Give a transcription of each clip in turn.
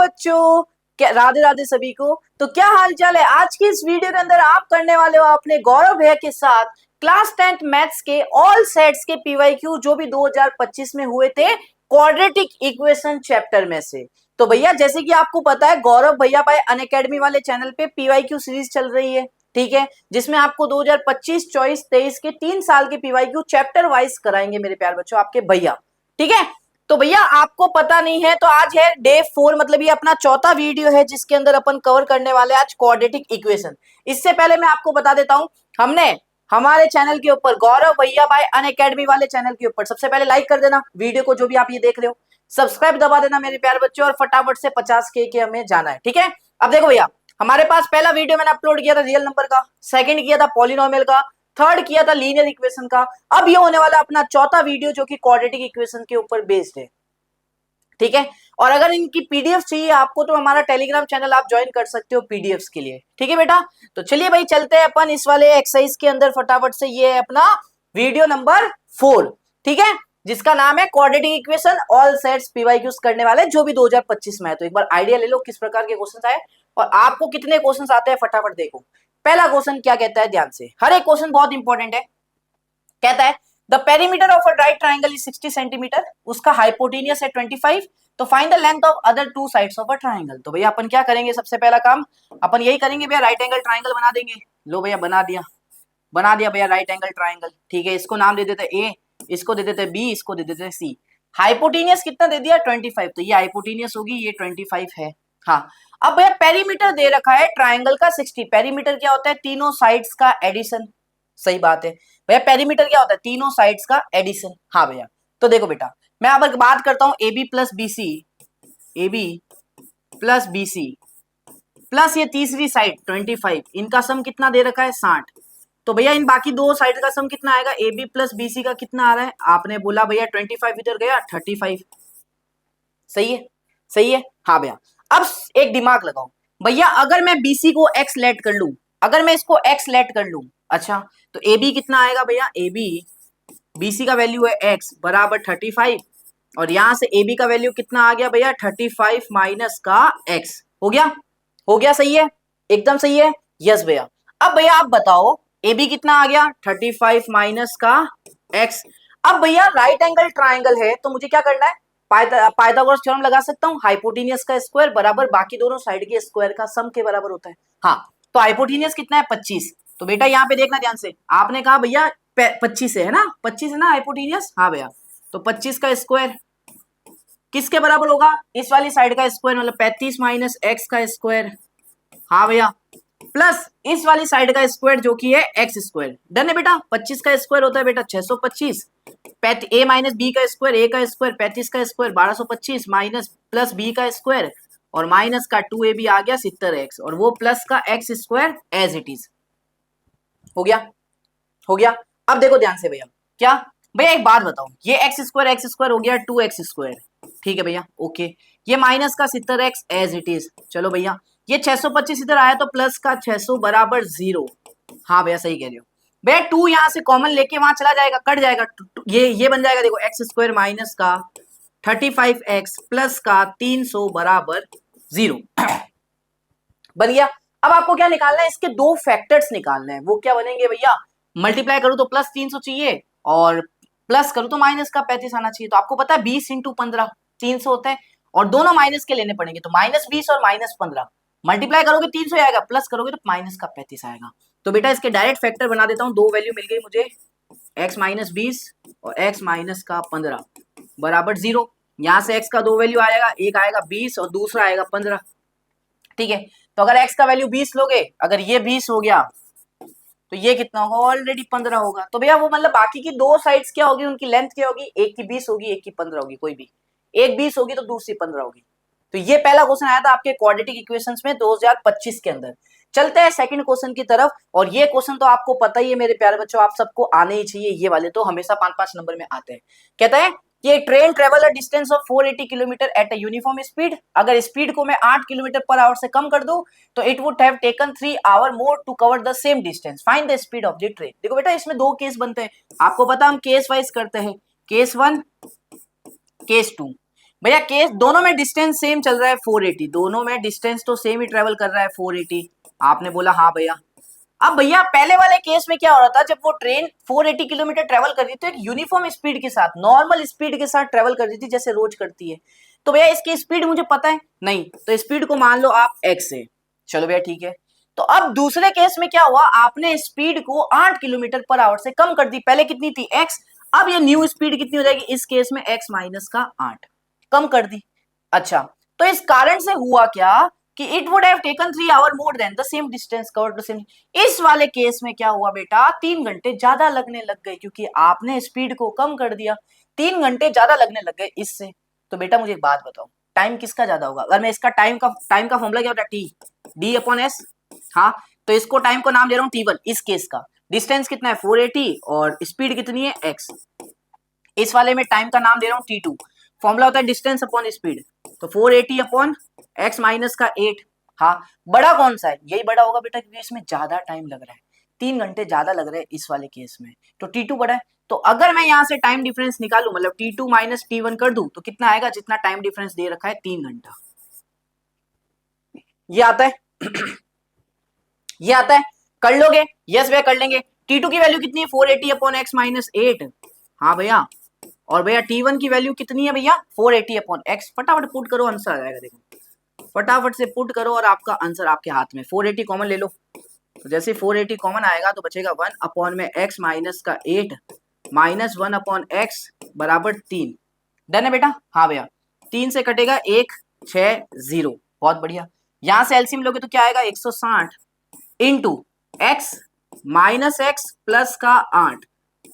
बच्चों, क्या राधे राधे सभी को। तो क्या हाल चाल है। आज की इस वीडियो के अंदर आप करने वाले हो अपने गौरव भैया के साथ क्लास 10th मैथ्स के ऑल सेट्स के पीवाईक्यू जो भी 2025 में हुए थे क्वाड्रेटिक इक्वेशन चैप्टर में से। तो भैया जैसे कि आपको पता है गौरव भैया भाई अनअकैडमी वाले चैनल पे पीवाईक्यू सीरीज चल रही है, ठीक है, जिसमें आपको 2025, 24, 23 के 3 साल के पीवाईक्यू चैप्टर वाइज कराएंगे मेरे प्यार बच्चों आपके भैया, ठीक है। तो भैया आपको पता नहीं है तो आज है डे 4, मतलब ये अपना चौथा वीडियो है जिसके अंदर अपन कवर करने वाले आज क्वाड्रेटिक इक्वेशन। इससे पहले मैं आपको बता देता हूं, हमने हमारे चैनल के ऊपर गौरव भैया भाई अनअकैडमी वाले चैनल के ऊपर सबसे पहले लाइक कर देना वीडियो को, जो भी आप ये देख रहे हो सब्सक्राइब दबा देना मेरे प्यारे बच्चों, और फटाफट से 50K के हमें जाना है, ठीक है। अब देखो भैया, हमारे पास पहला वीडियो मैंने अपलोड किया था रियल नंबर का, सेकंड किया था पॉलिनोमियल का, थर्ड किया था लीनियर इक्वेशन का। अब ये होने वाला अपना चौथा वीडियो जो कि क्वाड्रेटिक इक्वेशन के ऊपर बेस्ड है, ठीक है। और अगर इनकी पीडीएफ चाहिए आपको तो हमारा टेलीग्राम चैनल आप ज्वाइन कर सकते हो पीडीएफ के लिए, ठीक है बेटा। तो चलिए भाई चलते हैं अपन इस वाले एक्सरसाइज के अंदर फटाफट से। ये है अपना वीडियो नंबर 4, ठीक है, जिसका नाम है quadratic equation all sets PYQs करने वाले जो भी 2025 में है। तो एक बार आइडिया ले लो किस प्रकार के क्वेश्चन आए और आपको कितने क्वेश्चन आते हैं फटाफट देखो। पहला क्वेश्चन क्या कहता है, ध्यान से, हर एक क्वेश्चन बहुत इंपॉर्टेंट है। कहता है the perimeter of a right triangle is 60 centimetre, उसका हाइपोटेनियस है 25, तो find the length of other two sides of a triangle. तो भैया अपन क्या करेंगे, सबसे पहला काम अपन यही करेंगे भैया, राइट एंगल ट्राइंगल बना देंगे। लो भैया बना दिया भैया राइट एंगल ट्राइंगल, ठीक है। इसको नाम दे देते ए, इसको दे देते बी, इसको दे देते सी। हाइपोटेनियस कितना दे दिया 25, तो ये हाइपोटेनियस होगी, ये 25 है। हाँ, अब भैया पेरीमीटर दे रखा है ट्राइंगल का 60। पेरीमीटर क्या होता है, तीनों साइड्स का एडिशन, सही बात है भैया। पेरीमीटर क्या होता है, तीनों साइड्स का एडिशन। हाँ भैया, तो देखो बेटा मैं अब बात करता हूं A B plus B C, A B plus B C plus ये तीसरी साइड 25, इनका सम कितना दे रखा है 60। तो भैया इन बाकी दो साइड का सम कितना आएगा, A B plus B C का कितना आ रहा है, आपने बोला भैया 25 इधर गया 35, सही है, सही है। हाँ भैया, अब एक दिमाग लगाओ भैया, अगर मैं बीसी को एक्स लेट कर लूं, अगर मैं इसको एक्स लेट कर लूं, अच्छा, तो ए बी कितना आएगा भैया, ए बी बीसी का वैल्यू है एक्स बराबर 35, और यहां से ए बी का वैल्यू कितना आ गया भैया 35 माइनस का एक्स, हो गया, हो गया, सही है, एकदम सही है, यस भैया। अब भैया आप बताओ ए बी कितना आ गया 35 माइनस का एक्स। अब भैया राइट एंगल ट्राइंगल है तो मुझे क्या करना है, पाइथागोरस थ्योरम लगा सकता हूँ, हाइपोटेनियस का स्क्वायर बराबर बाकी दोनों साइड के स्क्वायर का सम के बराबर होता है। हाँ, तो हाइपोटेनियस कितना है 25, तो बेटा यहाँ पे देखना ध्यान से, आपने कहा भैया 25 है ना, 25 है ना हाइपोटेनियस। हाँ भैया, तो 25 का स्क्वायर किसके बराबर होगा, इस वाली साइड का स्क्वायर, मतलब 35 माइनस एक्स का स्क्वायर। हाँ भैया, प्लस इस वाली साइड का स्क्वायर जो कि है एक्स स्क्वायर। डन है बेटा, 25 का स्क्वायर होता है बेटा 625, ए माइनस बी का स्क्वायर, ए का स्क्वायर 35 का स्क्वायर 1225 माइनस प्लस बी का स्क्वायर, और माइनस का 2ab आ गया 70x, और वो प्लस का X square as it is. हो गया, हो गया। अब देखो ध्यान से भैया, क्या भैया एक बात बताओ, ये एक्स स्क्वायर हो गया 2x स्क्वायर, ठीक है भैया, ओके। ये माइनस का 70x एज इट इज, चलो भैया, ये 625 इधर आया तो प्लस का 600 बराबर 0। हाँ भैया सही कह रहे हो भैया, 2 यहां से कॉमन लेके वहां चला जाएगा, कट जाएगा, ये बन जाएगा, देखो एक्स स्क्वायर माइनस का 35x प्लस का 300 बराबर 0 बन गया। अब आपको क्या निकालना है, इसके दो फैक्टर्स निकालने हैं, वो क्या बनेंगे भैया, मल्टीप्लाई करूं तो प्लस 300 चाहिए और प्लस करूं तो माइनस का 35 आना चाहिए। तो आपको पता है 20 इंटू 15 300 होता है, और दोनों माइनस के लेने पड़ेंगे, तो -20 और -15, मल्टीप्लाई करोगे 300 आएगा, प्लस करोगे तो माइनस का 35 आएगा। तो बेटा इसके डायरेक्ट फैक्टर बना देता हूं, दो वैल्यू मिल गई मुझे, x माइनस 20 और x माइनस का 15 बराबर 0। यहां से x का दो वैल्यू आएगा, एक आएगा 20 और दूसरा आएगा 15, ठीक है। तो अगर x का वैल्यू 20 लोगे, अगर ये 20 हो गया तो ये कितना होगा, ऑलरेडी 15 होगा। तो भैया वो मतलब बाकी की दो साइड्स क्या होगी, उनकी लेंथ क्या होगी, एक की 20 होगी एक की 15 होगी, कोई भी एक 20 होगी तो दूसरी 15 होगी। तो ये पहला क्वेश्चन आया था आपके क्वाड्रेटिक इक्वेशंस में 2025 के अंदर। चलते हैं सेकंड क्वेश्चन की तरफ, और ये क्वेश्चन तो आपको पता ही है मेरे प्यारे बच्चों, आप सबको आने ही चाहिए, ये वाले तो हमेशा 5-5 नंबर में आते हैं। कहता है कि train travel a distance of 480 kilometre at a uniform speed, अगर स्पीड को मैं 8 किलोमीटर पर आवर से कम कर दूं तो it would have taken 3 hour more to cover the same distance, find the speed of the train. देखो बेटा इसमें दो केस बनते हैं, आपको पता हम केस वाइज करते हैं, केस 1 केस 2। भैया केस दोनों में डिस्टेंस सेम चल रहा है 480, दोनों में डिस्टेंस तो सेम ही ट्रेवल कर रहा है 480। आपने बोला हाँ भैया। अब भैया पहले वाले केस में क्या हो रहा था, जब वो ट्रेन 480 किलोमीटर ट्रेवल कर रही थी, एक यूनिफॉर्म स्पीड के साथ, नॉर्मल स्पीड के साथ ट्रेवल कर रही थी जैसे रोज करती है। तो भैया इसकी स्पीड मुझे पता है नहीं, तो स्पीड को मान लो आप x है। चलो भैया ठीक है। तो अब दूसरे केस में क्या हुआ, आपने स्पीड को 8 किलोमीटर पर आवर से कम कर दी, पहले कितनी थी x, अब ये न्यू स्पीड कितनी हो जाएगी इस केस में x माइनस का 8 कम कर दी। अच्छा, तो इस कारण से हुआ क्या कि it would have taken 3 hour more than the same distance covered the same. इस वाले केस में क्या हुआ बेटा, 3 घंटे ज्यादा लगने लग गए क्योंकि आपने स्पीड को कम कर दिया, 3 घंटे ज्यादा लगने लग गए इससे। तो बेटा मुझे एक बात बताओ, टाइम किसका ज्यादा होगा? अगर मैं इसका टाइम का फॉर्मूला क्या होता है, टी डी अपॉन एस। हाँ, तो इसको टाइम को नाम दे रहा हूं T1 इस केस का। डिस्टेंस कितना है 480 और स्पीड कितनी है x। इस वाले में टाइम का नाम दे रहा हूं T2। फॉर्मूला होता है डिस्टेंस अपॉन स्पीड, तो 480 अपॉन x माइनस का 8। हाँ, बड़ा कौन सा है? यही बड़ा होगा बेटा क्योंकि इसमें ज्यादा टाइम लग रहा है, 3 घंटे ज्यादा लग रहे हैं इस वाले केस में, तो T2 बड़ा है। तो अगर मैं यहां से टाइम डिफरेंस निकालू, मतलब T2 माइनस T1 कर दूं, तो कितना आएगा? जितना टाइम डिफरेंस दे रखा है 3 घंटा। ये आता है ये आता है, कर लोगे? यस भैया कर लेंगे। T2 की वैल्यू कितनी है 480 अपॉन x माइनस 8। हाँ भैया, और भैया T1 की वैल्यू कितनी है भैया 480 अपॉन x। फटाफट पुट करो, आंसर आ जाएगा। देखो फटाफट से पुट करो और आपका आंसर आपके हाथ में। 480 कॉमन ले लो, तो जैसे 480 कॉमन आएगा तो बचेगा 1 अपॉन में x माइनस का 8 माइनस 1 अपॉन x बराबर 3। डन है बेटा? हाँ भैया, 3 से कटेगा 1 6 0। बहुत बढ़िया। यहां से एलसीएम लोगे तो क्या आएगा 160 into x minus x plus का 8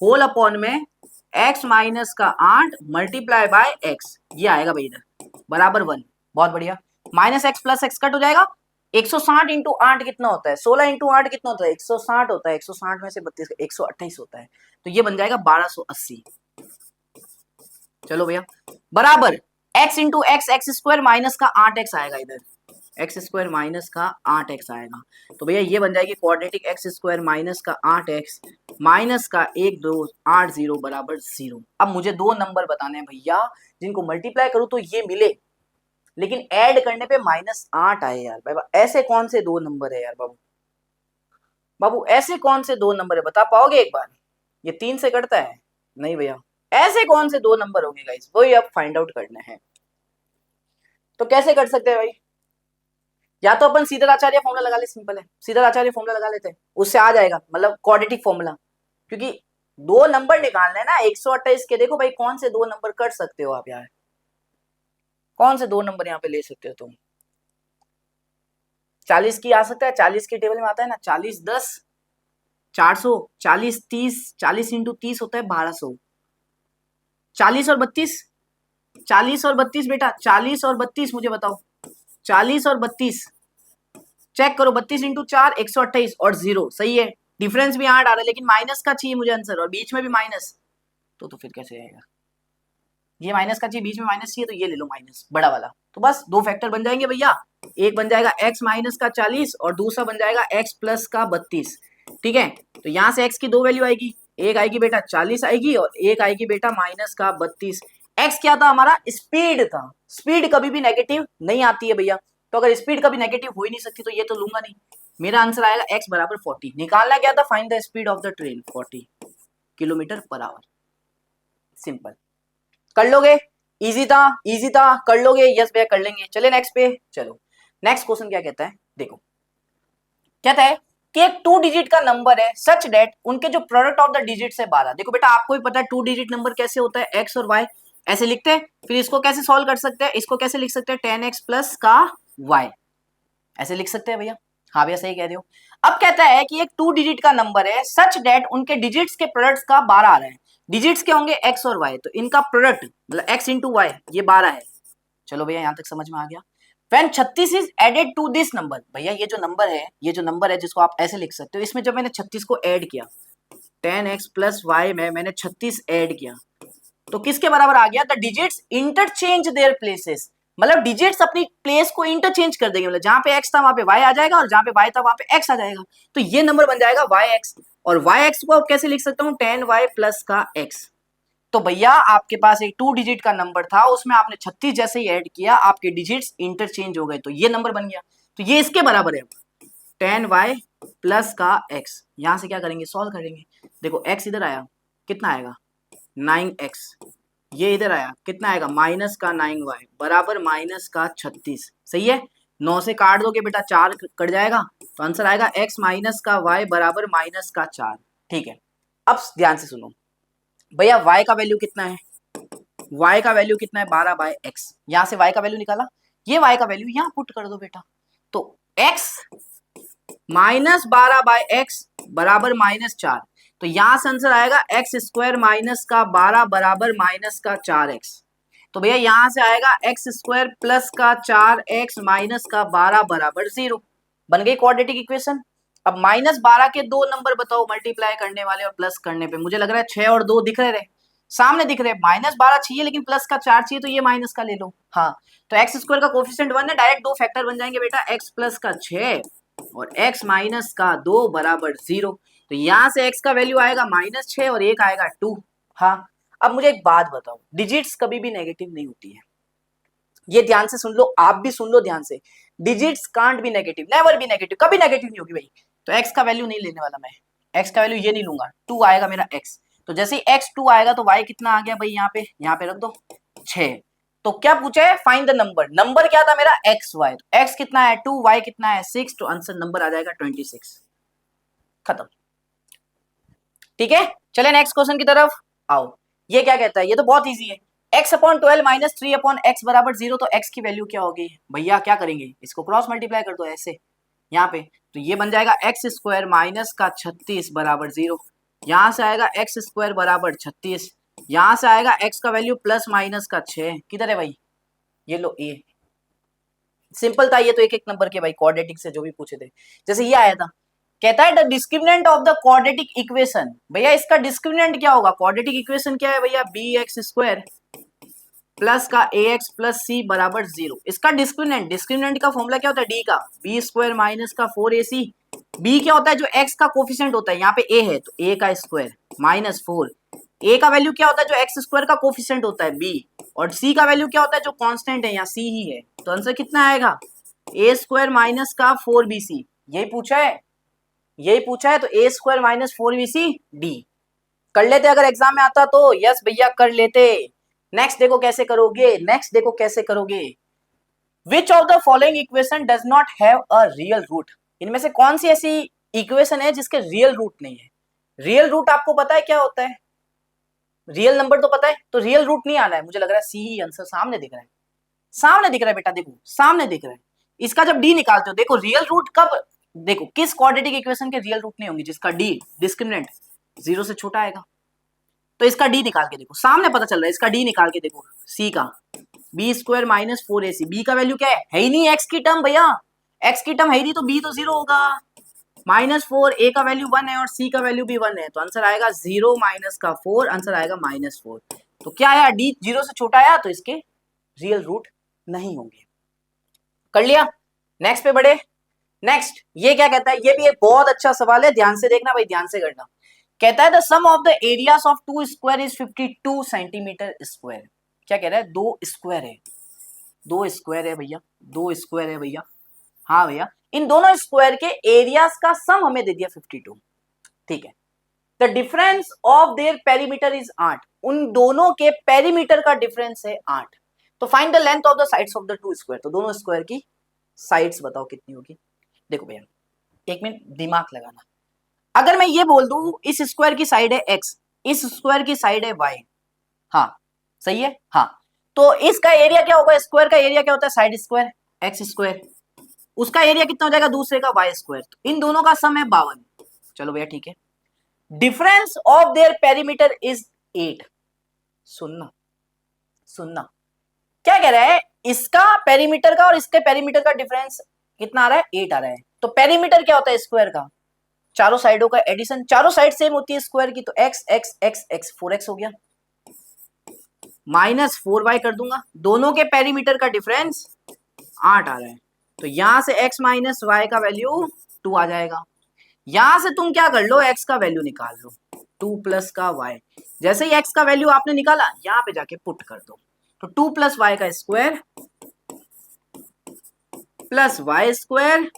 होल अपॉन में x माइनस का 8 मल्टीप्लाई बाय x, ये आएगा भाई इधर बराबर 1। बहुत बढ़िया। Minus x plus x cut हो जाएगा। 160 इंटू 8 कितना होता है? 16 इंटू 8 कितना होता है? 160 होता है। 160 में से 32 128 होता है, तो ये बन जाएगा 1280। चलो भैया, बराबर x into x x square minus का 8x आएगा इधर, एक्स स्क्वायर माइनस का 8x आएगा। तो भैया ये बन जाएगी क्वाड्रेटिक एक्स स्क्वायर माइनस का 8x माइनस का 1 2 8 0 बराबर 0। अब मुझे दो नंबर बताने हैं भैया जिनको मल्टीप्लाई करूं तो ये मिले, लेकिन ऐड करने पे -8 आए यार। बाबा ऐसे कौन से दो नंबर है यार बाबू? बाबू ऐसे कौन से दो नंबर है, बता पाओगे एक बार? ये 3 से कटता है? नहीं भैया, ऐसे कौन से दो नंबर होंगे गाइस, वही अब फाइंड आउट करना है। तो कैसे कर सकते हैं भाई? या तो अपन सीधर आचार्य फॉर्मूला लगा ले, सिंपल है, सीधर आचार्य फॉर्मूला लगा लेते हैं, उससे आ जाएगा, मतलब क्वाड्रेटिक फॉर्मूला। क्योंकि दो नंबर निकालना है ना 128 के। देखो भाई कौन से दो नंबर कर सकते हो आप यार, कौन से दो नंबर यहाँ पे ले सकते हो तुम? 40 की आ सकता है, 40 के टेबल में आता है ना 40 10 400, 40 30, 40 इंटू 30 होता है 1200। 40 और 32, 40 और 32 बेटा, 40 और 32 मुझे बताओ, 40 और 32 चेक करो, 32 इंटू 4 128 और 0 सही है। डिफरेंस भी 8 आ रहा है, लेकिन माइनस का चाहिए मुझे आंसर, और बीच में भी माइनस, तो फिर कैसे आएगा? ये माइनस का चाहिए, बीच में माइनस चाहिए, तो ये ले लो माइनस बड़ा वाला। तो बस दो फैक्टर बन जाएंगे भैया, एक बन जाएगा x माइनस का 40 और दूसरा बन जाएगा x प्लस का 32। ठीक है, तो यहाँ से x की दो वैल्यू आएगी, एक आएगी बेटा 40 आएगी और एक आएगी बेटा माइनस का 32। x क्या था हमारा? स्पीड था। स्पीड कभी भी नेगेटिव नहीं आती है भैया, तो अगर स्पीड कभी नेगेटिव हो ही नहीं सकती तो ये तो लूंगा नहीं। मेरा आंसर आएगा x बराबर 40। निकालना क्या था? Find the speed of the train 40 kilometre per hour. Simple, कर लोगे? इजी था, इजी था, कर लोगे? यस भैया कर लेंगे। चले नेक्स्ट पे। चलो नेक्स्ट क्वेश्चन क्या कहता है, देखो कहता है कि एक 2 डिजिट का नंबर है सच डेट उनके जो प्रोडक्ट ऑफ द डिजिट है 12। देखो बेटा आपको भी पता है 2 डिजिट नंबर कैसे होता है, x और y ऐसे लिखते हैं। फिर इसको कैसे सॉल्व कर सकते हैं? इसको कैसे लिख सकते हैं? 10x प्लस का y ऐसे लिख सकते हैं भैया। हाँ भैया सही कह रहे हो। अब कहता है कि एक 2 डिजिट का नंबर है सच डेट उनके डिजिट्स के प्रोडक्ट्स का 12 आ रहा है। डिजिट्स के होंगे x और y, तो इनका प्रोडक्ट मतलब x इंटू वाई ये 12 है। चलो भैया यहां तक समझ में आ गया। When 36 is added to this number, भैया ये जो नंबर है, ये जो नंबर है जिसको आप ऐसे लिख सकते हो, इसमें जब मैंने 36 को ऐड किया 10x प्लस वाई में मैंने 36 ऐड किया, तो किसके बराबर आ गया? The digits interchange their places, मतलब डिजिट्स अपनी प्लेस को इंटरचेंज कर देंगे, मतलब जहां पे x था वहां पे y आ जाएगा और जहां पे y था वहां पे x आ जाएगा, तो ये नंबर बन जाएगा yx। और yx को कैसे लिख सकता हूं? 10y प्लस का x। तो भैया आपके पास एक 2 डिजिट का नंबर था, उसमें आपने 36 जैसे ही ऐड किया, आपके डिजिट्स इंटरचेंज हो गए, तो ये नंबर बन गया। तो ये इसके बराबर है 10y प्लस का x। यहां से क्या करेंगे, सॉल्व करेंगे। देखो x इधर आया, कितना आएगा 9x, ये इधर आया, कितना आएगा माइनस का 9y बराबर माइनस का 36। सही है, 9 से काट दोगे बेटा 4 कट जाएगा, तो आंसर आएगा x माइनस का y बराबर माइनस का 4। ठीक है, अब ध्यान से सुनो भैया, y का वैल्यू कितना है, y का वैल्यू कितना है 12/x। यहां से y का वैल्यू निकाला, ये y का वैल्यू यहां पुट कर दो बेटा, तो x माइनस 12/x बराबर -4। तो यहां से आंसर आएगा एक्स स्क्वायर माइनस का 12 बराबर माइनस का 4x। तो भैया यहां से आएगा एक्स स्क्वायर प्लस का 4x माइनस का 12 बराबर 0। बन गई क्वाड्रेटिक इक्वेशन। अब -12 के दो नंबर बताओ मल्टीप्लाई करने वाले और प्लस करने पे। मुझे लग रहा है 6 और 2 दिख रहे सामने दिख रहे, -12 चाहिए लेकिन प्लस का 4 चाहिए, तो ये माइनस का ले लो। हाँ, तो एक्स स्क्वायर का कोफिशिएंट 1 है, डायरेक्ट दो फैक्टर बन जाएंगे बेटा, x प्लस का 6 और x माइनस का 2 बराबर 0। तो यहां से x का वैल्यू आएगा -6 और एक आएगा 2। हाँ, अब मुझे एक बात बताओ, डिजिट्स कभी भी नेगेटिव नहीं होती है, ये ध्यान से सुन लो, आप भी सुन लो ध्यान से। Digits can't be negative, never be negative, कभी नेगेटिव नहीं होगी भाई। तो x का वैल्यू नहीं लेने वाला मैं, x का वैल्यू ये नहीं लूंगा, 2 आएगा मेरा x। तो जैसे ही x 2 आएगा तो y कितना आ गया भाई, यहाँ पे रख दो 6। तो क्या पूछा है, फाइंड द नंबर। नंबर क्या था मेरा x y, तो x कितना है 2, y कितना है 6, तो आंसर नंबर आ जाएगा 26। खत्म। ठीक है, चले नेक्स्ट क्वेश्चन की तरफ आओ। ये क्या कहता है, ये तो बहुत इजी है, x/12 माइनस 3/x बराबर 0। तो x की वैल्यू क्या होगी भैया, क्या करेंगे, इसको क्रॉस मल्टीप्लाई कर दो ऐसे यहाँ पे, तो ये बन जाएगा एक्स स्क्वायर माइनस का 36 बराबर 0। यहाँ से आएगा एक्स स्क्वायर बराबर 36, यहाँ से आएगा x का वैल्यू प्लस माइनस का 6। किधर है भाई, ये लो ए, सिंपल था ये तो, एक एक नंबर के भाई क्वाड्रेटिक से जो भी पूछे थे। जैसे ये आया था, कहता है the discriminant of the quadratic equation. भैया इसका डिस्क्रिमिनेंट क्या होगा, क्वाड्रेटिक इक्वेशन क्या है भैया, bx स्क्वायर प्लस का ax प्लस c बराबर 0। इसका डिस्क्रिमिनेंट, डिस्क्रिमिनेंट का फॉर्मूला क्या होता है, d का b स्क्वायर माइनस का 4ac। b क्या होता है, जो x का कोफिशिएंट होता है, यहाँ पे a है तो a का स्क्वायर माइनस 4। a का वैल्यू क्या होता है, जो x स्क्वायर का कोफिशिएंट होता है b, और c का वैल्यू क्या होता है, जो कांस्टेंट है यहाँ c ही है। तो आंसर कितना आएगा, a स्क्वायर माइनस का 4bc। यही पूछा है, यही पूछा है, तो a square minus 4bc d कर लेते अगर एग्जाम में आता तो, यस भैया कर लेते। नेक्स्ट देखो कैसे करोगे, नेक्स्ट देखो कैसे करोगे। Which of the following equation does not have a real root. इनमें से कौन सी ऐसी इक्वेशन है जिसके रियल रूट नहीं है। रियल रूट आपको पता है क्या होता है, रियल नंबर तो पता है, तो रियल रूट नहीं आना है। मुझे लग रहा है सी ही आंसर सामने दिख रहा है, सामने दिख रहा है बेटा, देखो सामने दिख रहा है। इसका जब डी निकालते हो, देखो रियल रूट कब, देखो किस क्वाड्रेटिक इक्वेशन के रियल रूट नहीं होंगे, जिसका डी डिस्क्रिमिनेंट 0 से छोटा आएगा। तो इसका डी निकाल के देखो, सामने पता चल रहा है, इसका डी निकाल के देखो, सी का B square minus 4ac। B का वैल्यू क्या है ही नहीं, एक्स की टर्म भैया, एक्स की टर्म है ही नहीं, तो बी तो 0 होगा। -4, ए का वैल्यू 1 है और सी का वैल्यू भी 1 है, तो आंसर आएगा 0 माइनस का 4, आंसर आएगा -4। तो क्या आया, डी 0 से छोटा आया, तो इसके रियल रूट नहीं होंगे। कर लिया, नेक्स्ट पे बढ़े। नेक्स्ट ये क्या कहता है, ये भी एक बहुत अच्छा सवाल है, ध्यान से देखना भाई, ध्यान से करना। कहता है the sum of the areas of 2 square is 52 centimetre square. क्या कह रहा है, 2 स्क्वायर है, 2 स्क्वायर है भैया, 2 स्क्वायर है भैया। हाँ भैया, इन दोनों स्क्वायर के एरियाज का सम हमें दे दिया 52। ठीक है, the difference of their perimeter is 8। उन दोनों के पेरीमीटर का डिफरेंस है 8। तो find the length of the sides of the 2 square. तो दोनों स्क्वायर की साइड्स बताओ कितनी होगी। देखो भैया, एक मिनट दिमाग लगाना। अगर मैं ये बोल दूं इस स्क्वायर की साइड है x, इस स्क्वायर की साइड है y, हाँ सही है, हाँ, तो इसका एरिया क्या होगा, स्क्वायर का एरिया क्या होता है, साइड स्क्वायर एक्स स्क्वायर, उसका एरिया कितना हो जाएगा दूसरे का y स्क्वायर, तो इन दोनों का सम है 52। चलो भैया ठीक है, difference of their perimeter is 8। सुनना सुनना, क्या कह रहा है, इसका पेरीमीटर का और इसके पेरीमीटर का डिफरेंस कितना आ रहा है, 8 आ रहा है। तो पेरीमीटर क्या होता है स्क्वायर का, चारों साइडों का एडिशन, चारों साइड सेम होती है स्क्वायर की, तो x x x x 4x हो गया, -4y कर दूंगा, दोनों के पेरीमीटर का डिफरेंस 8 आ रहा है, तो यहां से x - y का वैल्यू 2 आ जाएगा। यहां से तुम क्या कर लो, x का वैल्यू निकाल लो, 2 प्लस का y। जैसे ही x का वैल्यू आपने निकाला यहाँ पे जाके पुट कर दो, तो 2 प्लस y का स्क्वायर प्लस y स्क्वायर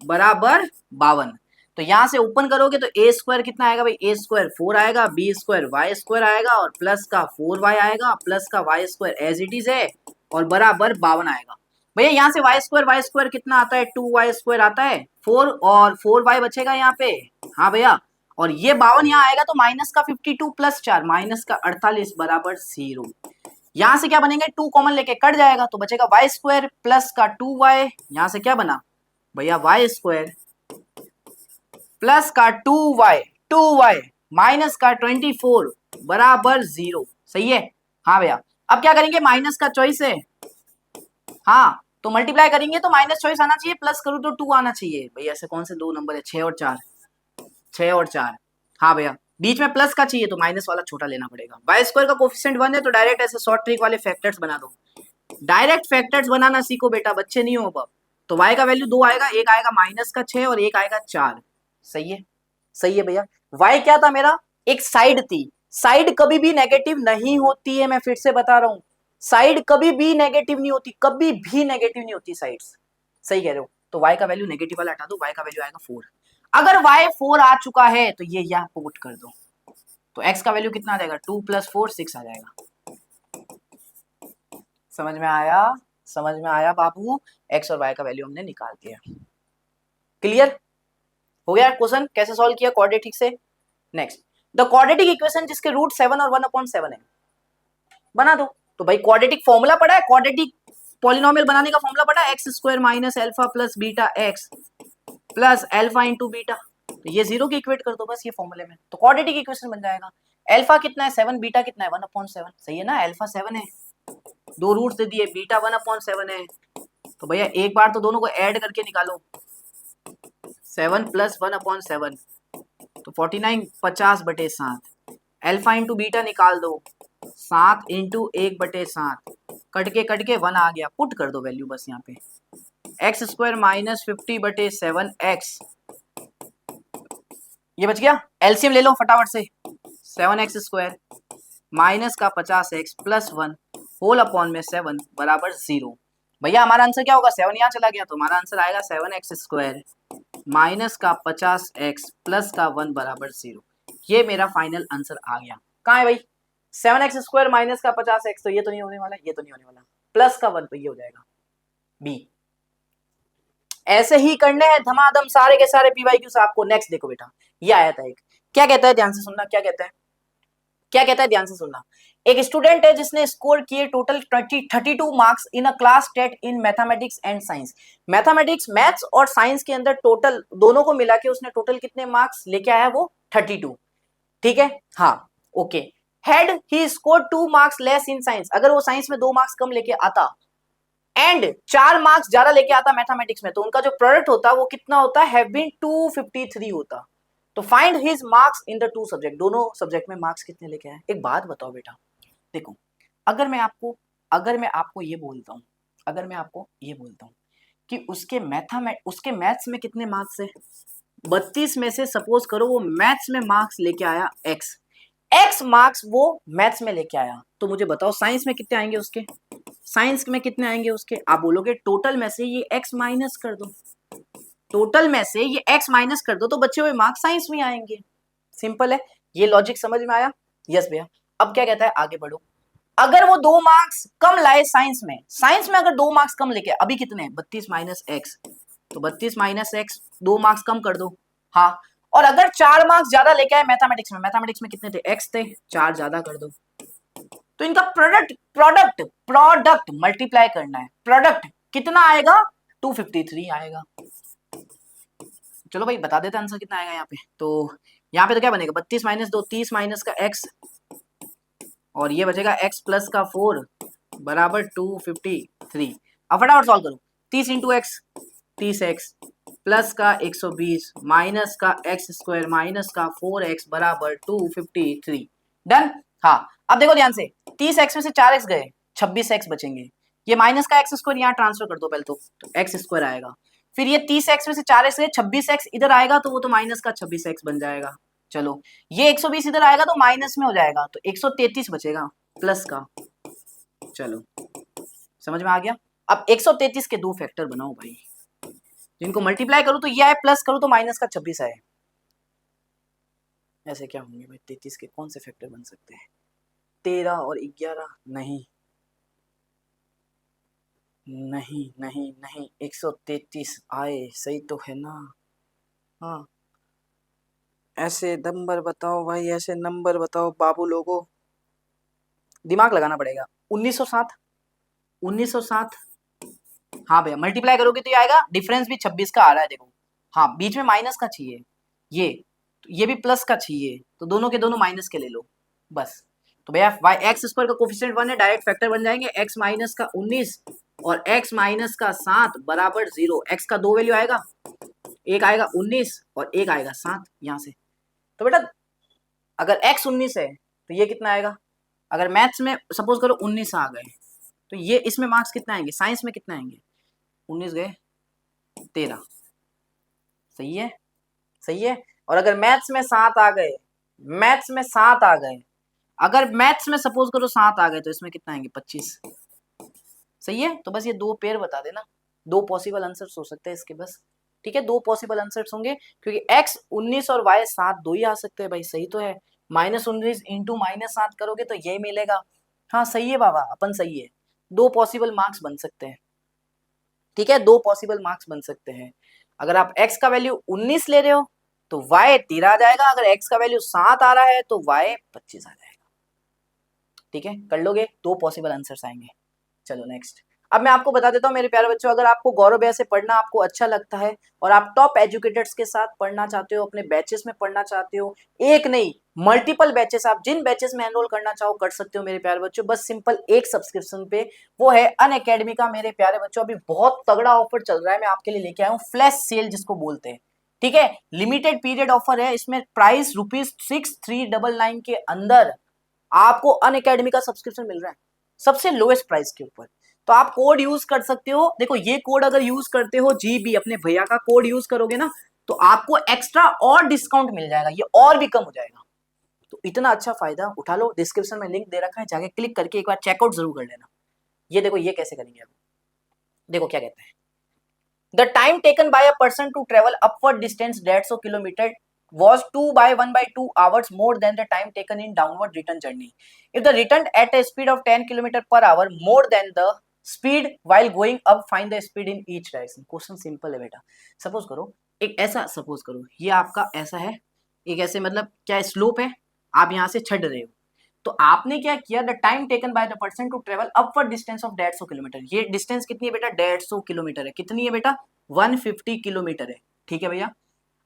बराबर 52। तो यहां से ओपन करोगे तो ए स्क्वायर कितना आएगा भाई, ए स्क्वायर 4 आएगा, बी स्क्वायर वाई स्क्वायर आएगा और प्लस का 4y आएगा, प्लस का y square as it is है और बराबर 52 आएगा। भैया यहाँ से y स्क्वायर कितना आता है, 2y स्क्वायर आता है 4 और 4y बचेगा यहाँ पे। हाँ भैया, और ये 52 यहाँ आएगा तो माइनस का 52 प्लस 4 माइनस का 48 बराबर 0। यहां से क्या बनेंगे, 2 कॉमन लेके कट जाएगा तो बचेगा y स्क्वायर प्लस का 2y। यहां से क्या बना भैया, y स्क्वायर प्लस का 2y माइनस का 24 बराबर 0। सही है। हाँ भैया, अब क्या करेंगे, माइनस का चॉइस है, हाँ तो मल्टीप्लाई करेंगे तो माइनस चॉइस आना चाहिए, प्लस करूँ तो 2 आना चाहिए। भैया ऐसे कौन से दो नंबर है, 6 और 4, 6 और 4। हाँ भैया, बीच में प्लस का चाहिए तो माइनस वाला छोटा लेना पड़ेगा। वाई स्क्वायर का कोफिशिएंट 1 है तो डायरेक्ट ऐसे शॉर्ट ट्रिक वाले फैक्टर्स बना दो। डायरेक्ट फैक्टर्स बनाना सीखो बेटा, बच्चे नहीं हो अब। तो y का वैल्यू 2 आएगा, एक आएगा माइनस का 6 और एक आएगा 4। सही है, सही है भैया। y क्या था मेरा, एक साइड थी। साइड कभी भी नेगेटिव नहीं होती है, मैं फिर से बता रहा हूं, साइड कभी भी नेगेटिव नहीं होती, कभी भी नेगेटिव नहीं होती साइड्स। सही कह रहे हो। तो y का वैल्यू नेगेटिव वाला हटा दो, y का वैल्यू आएगा 4। अगर y 4 आ चुका है तो ये यहाँ पुट कर दो, तो x का वैल्यू कितना आ जाएगा, 2 प्लस 4 6 आ जाएगा। समझ में आया, समझ में आया बाबू। x और y का वैल्यू हमने निकाल दिया। क्लियर हो गया क्वेश्चन कैसे सॉल्व किया क्वाड्रेटिक से। नेक्स्ट, द क्वाड्रेटिक इक्वेशन जिसके रूट 7 और 1/7 है, बना दो। तो भाई क्वाड्रेटिक फॉर्मूला पढ़ा है, क्वाड्रेटिक पॉलिनोमियल बनाने का फॉर्मूला पढ़ा है, x square minus alpha plus beta x plus alpha into beta. तो ये 0 की इक्वेट कर दो बस ये फॉर्मूले में, तो क्वाड्रेटिक इक्वेशन बन जाएगा। अल्फा कितना है 7, बीटा कितना है 1/7। सही है ना, अल्फा 7 है, दो रूट्स दे दिए, बीटा 1/7 है। तो भैया एक बार तो दोनों को ऐड करके निकालो, 7 प्लस 1/7 तो 49 50/7। अल्फा इंटू बीटा निकाल दो, 7 इंटू 1/7 कट के 1 आ गया, पुट कर दो वैल्यू बस यहाँ पे। एक्स स्क्वायर माइनस 50/7 एक्स, ये बच गया। एलसीएम ले लो फटाफट से, 7x स्क्वायर माइनस का 50x प्लस 1 होल अपॉन में 7 बराबर 0। भैया हमारा आंसर क्या होगा, 7 यहाँ चला गया तो हमारा आंसर आएगा 7x स्क्वायर माइनस का 50x प्लस का 1 बराबर 0। ये मेरा फाइनल आंसर आ गया। कहाँ है भाई, 7x स्क्वायर माइनस का 50x, तो ये तो नहीं होने वाला, ये तो नहीं होने वाला, प्लस का 1 तो ये हो जाएगा बी। ऐसे ही करने हैं धमाधम सारे के सारे पीवाईक्यूज आपको। नेक्स्ट देखो बेटा, ये आया था एक, क्या कहता है ध्यान से सुनना, क्या कहता है, क्या कहता है ध्यान से सुनना। एक स्टूडेंट है जिसने स्कोर किए total 32 marks in a class टेट in mathematics and science. Mathematics, maths और साइंस के अंदर टोटल दोनों को मिला के उसने टोटल कितने मार्क्स लेके आया, वो 32। ठीक है, हाँ okay. Had he score 2 marks less in science, अगर वो साइंस में 2 मार्क्स कम लेके आता एंड 4 मार्क्स ज्यादा लेके आता मैथमेटिक्स में, तो उनका जो प्रोडक्ट होता वो कितना होता, हैव बीन 253 होता। तो find his marks in the 2 subject, दोनों सब्जेक्ट में मार्क्स कितने लेके आए। एक बात बताओ बेटा, देखो अगर मैं आपको ये बोलता हूँ, अगर मैं आपको ये बोलता हूँ कि उसके मैथ्स में कितने मार्क्स है, 32 में से सपोज करो वो मैथ्स में मार्क्स लेके आया x मार्क्स वो मैथ्स में लेके आया, तो मुझे बताओ साइंस में कितने आएंगे उसके, साइंस में कितने आएंगे उसके। आप बोलोगे टोटल में से ये x माइनस कर दो, टोटल में से ये x माइनस कर दो तो बचे हुए मार्क्स साइंस में आएंगे। सिंपल है, ये लॉजिक समझ में आया। यस भैया। अब क्या कहता है, आगे बढ़ो। अगर वो 2 मार्क्स कम लाए साइंस में अगर 2 मार्क्स कम लेके, अभी कितने 32 माइनस एक्स, तो 32 माइनस एक्स 2 मार्क्स कम कर दो। हाँ, और अगर 4 मार्क्स ज्यादा लेके आए मैथमेटिक्स में कितने थे, एक्स थे, 4 ज्यादा कर दो। तो इनका प्रोडक्ट मल्टीप्लाई करना है, प्रोडक्ट कितना आएगा 253 आएगा। चलो भाई बता देते आंसर कितना आएगा यहाँ पे। तो यहाँ पे तो क्या बनेगा, 32 माइनस 2 30 माइनस का x और ये बचेगा x प्लस का 4 बराबर 253। अब फटाफट सॉल्व करो, 30 इंटू एक्स 30x प्लस का 120 माइनस का x स्क्वायर माइनस का 4x बराबर 253। डन। हाँ अब देखो ध्यान से, 30x में से 4x गए, 26x बचेंगे। ये माइनस का x स्क्वायर यहाँ ट्रांसफर कर दो पहले तो x स्क्वायर आएगा, फिर ये 30x में से 4x गए, 26x इधर आएगा तो वो तो माइनस का 26x बन जाएगा। चलो ये 120 इधर आएगा तो माइनस में हो जाएगा, तो 133 बचेगा प्लस का। चलो समझ में आ गया। अब 133 के दो फैक्टर बनाओ भाई, जिनको मल्टीप्लाई करो तो ये आए, प्लस करो तो माइनस का 26 आए। ऐसे क्या होंगे भाई, 33 के कौन से फैक्टर बन सकते हैं? 13 और 11, नहीं नहीं नहीं नहीं, 133 आए, सही तो है ना? हाँ ऐसे नंबर बताओ भाई, ऐसे नंबर बताओ बाबू लोगों, दिमाग लगाना पड़ेगा। 1907, 1907, हाँ भैया मल्टीप्लाई करोगे तो ये आएगा, डिफरेंस भी 26 का आ रहा है देखो। हाँ बीच में माइनस का चाहिए, ये भी प्लस का चाहिए, तो दोनों के दोनों माइनस के ले लो बस। तो भैया वाई एक्स स्क्वायर का कोफिशिएंट 1 है, डायरेक्ट फैक्टर बन जाएंगे, x माइनस का 19 और x माइनस का 7 बराबर 0। x का दो वैल्यू आएगा, एक आएगा 19 और एक आएगा 7 यहाँ से। तो बेटा अगर x 19 है तो ये कितना आएगा, अगर मैथ्स में सपोज करो 19 आ गए तो ये इसमें मार्क्स कितना आएंगे, साइंस में कितना आएंगे, 19 गए 13, सही है, सही है। और अगर मैथ्स में 7 आ गए, मैथ्स में 7 आ गए, अगर मैथ्स में सपोज करो 7 आ गए तो इसमें कितना आएंगे, 25, सही है। तो बस ये दो पेयर बता देना, दो पॉसिबल आंसर्स हो सकते हैं इसके बस, ठीक है, दो पॉसिबल आंसर्स होंगे, क्योंकि x 19 और y 7 दो ही आ सकते हैं भाई, सही तो है। -19 इंटू -7 करोगे तो ये मिलेगा, हाँ सही है बाबा, अपन सही है, दो पॉसिबल मार्क्स बन सकते हैं, ठीक है, दो पॉसिबल मार्क्स बन सकते हैं। अगर आप x का वैल्यू 19 ले रहे हो तो y 13 आ जाएगा, अगर x का वैल्यू 7 आ रहा है तो y 25 आ जाएगा, ठीक है, कर लोगे, दो पॉसिबल आंसर्स आएंगे। चलो नेक्स्ट, अब मैं आपको बता देता हूँ मेरे प्यारे बच्चों, अगर आपको गौरव भैया से पढ़ना आपको अच्छा लगता है और आप टॉप एजुकेटर्स के साथ पढ़ना चाहते हो, अपने बैचेस में पढ़ना चाहते हो, एक नहीं मल्टीपल बैचेस, आप जिन बैचेस में एनरोल करना चाहो कर सकते हो मेरे प्यारे बच्चों, बस सिंपल एक सब्सक्रिप्शन पे, वो है अनअकैडमी का। मेरे प्यारे बच्चों अभी बहुत तगड़ा ऑफर चल रहा है, मैं आपके लिए लेके आया हूँ, फ्लैश सेल जिसको बोलते हैं, ठीक है, लिमिटेड पीरियड ऑफर है, इसमें प्राइस ₹6399 के अंदर आपको अनअकैडमी का सब्सक्रिप्शन मिल रहा है सबसे लोएस्ट प्राइस के ऊपर। तो आप कोड यूज कर सकते हो, देखो ये कोड अगर यूज करते हो जीबी, अपने भैया का कोड यूज करोगे ना तो आपको एक्स्ट्रा और डिस्काउंट मिल जाएगा, ये और भी कम हो जाएगा। तो इतना अच्छा फायदा उठा लो, डिस्क्रिप्शन में लिंक दे रखा है, जाके क्लिक करके एक बार चेकआउट जरूर कर लेना। ये देखो ये कैसे करेंगे अब, देखो क्या कहते हैं, the time taken by a person to travel upward distance 150 kilometre was 2/1/2 hours more than the time taken in downward return journey. If the return at a speed of 10 km per hour more than the speed while going up, find the speed in each direction. Question simple है बेटा, suppose करो एक ऐसा, suppose करो ये आपका ऐसा है, एक ऐसे मतलब क्या स्लोप है, आप यहाँ से चढ़ रहे हो, तो आपने क्या किया, the time taken by the person to travel upward distance of 150 kilometre, ये डिस्टेंस कितनी है बेटा, 150 किलोमीटर है, कितनी है बेटा, 150 किलोमीटर है, ठीक है भैया।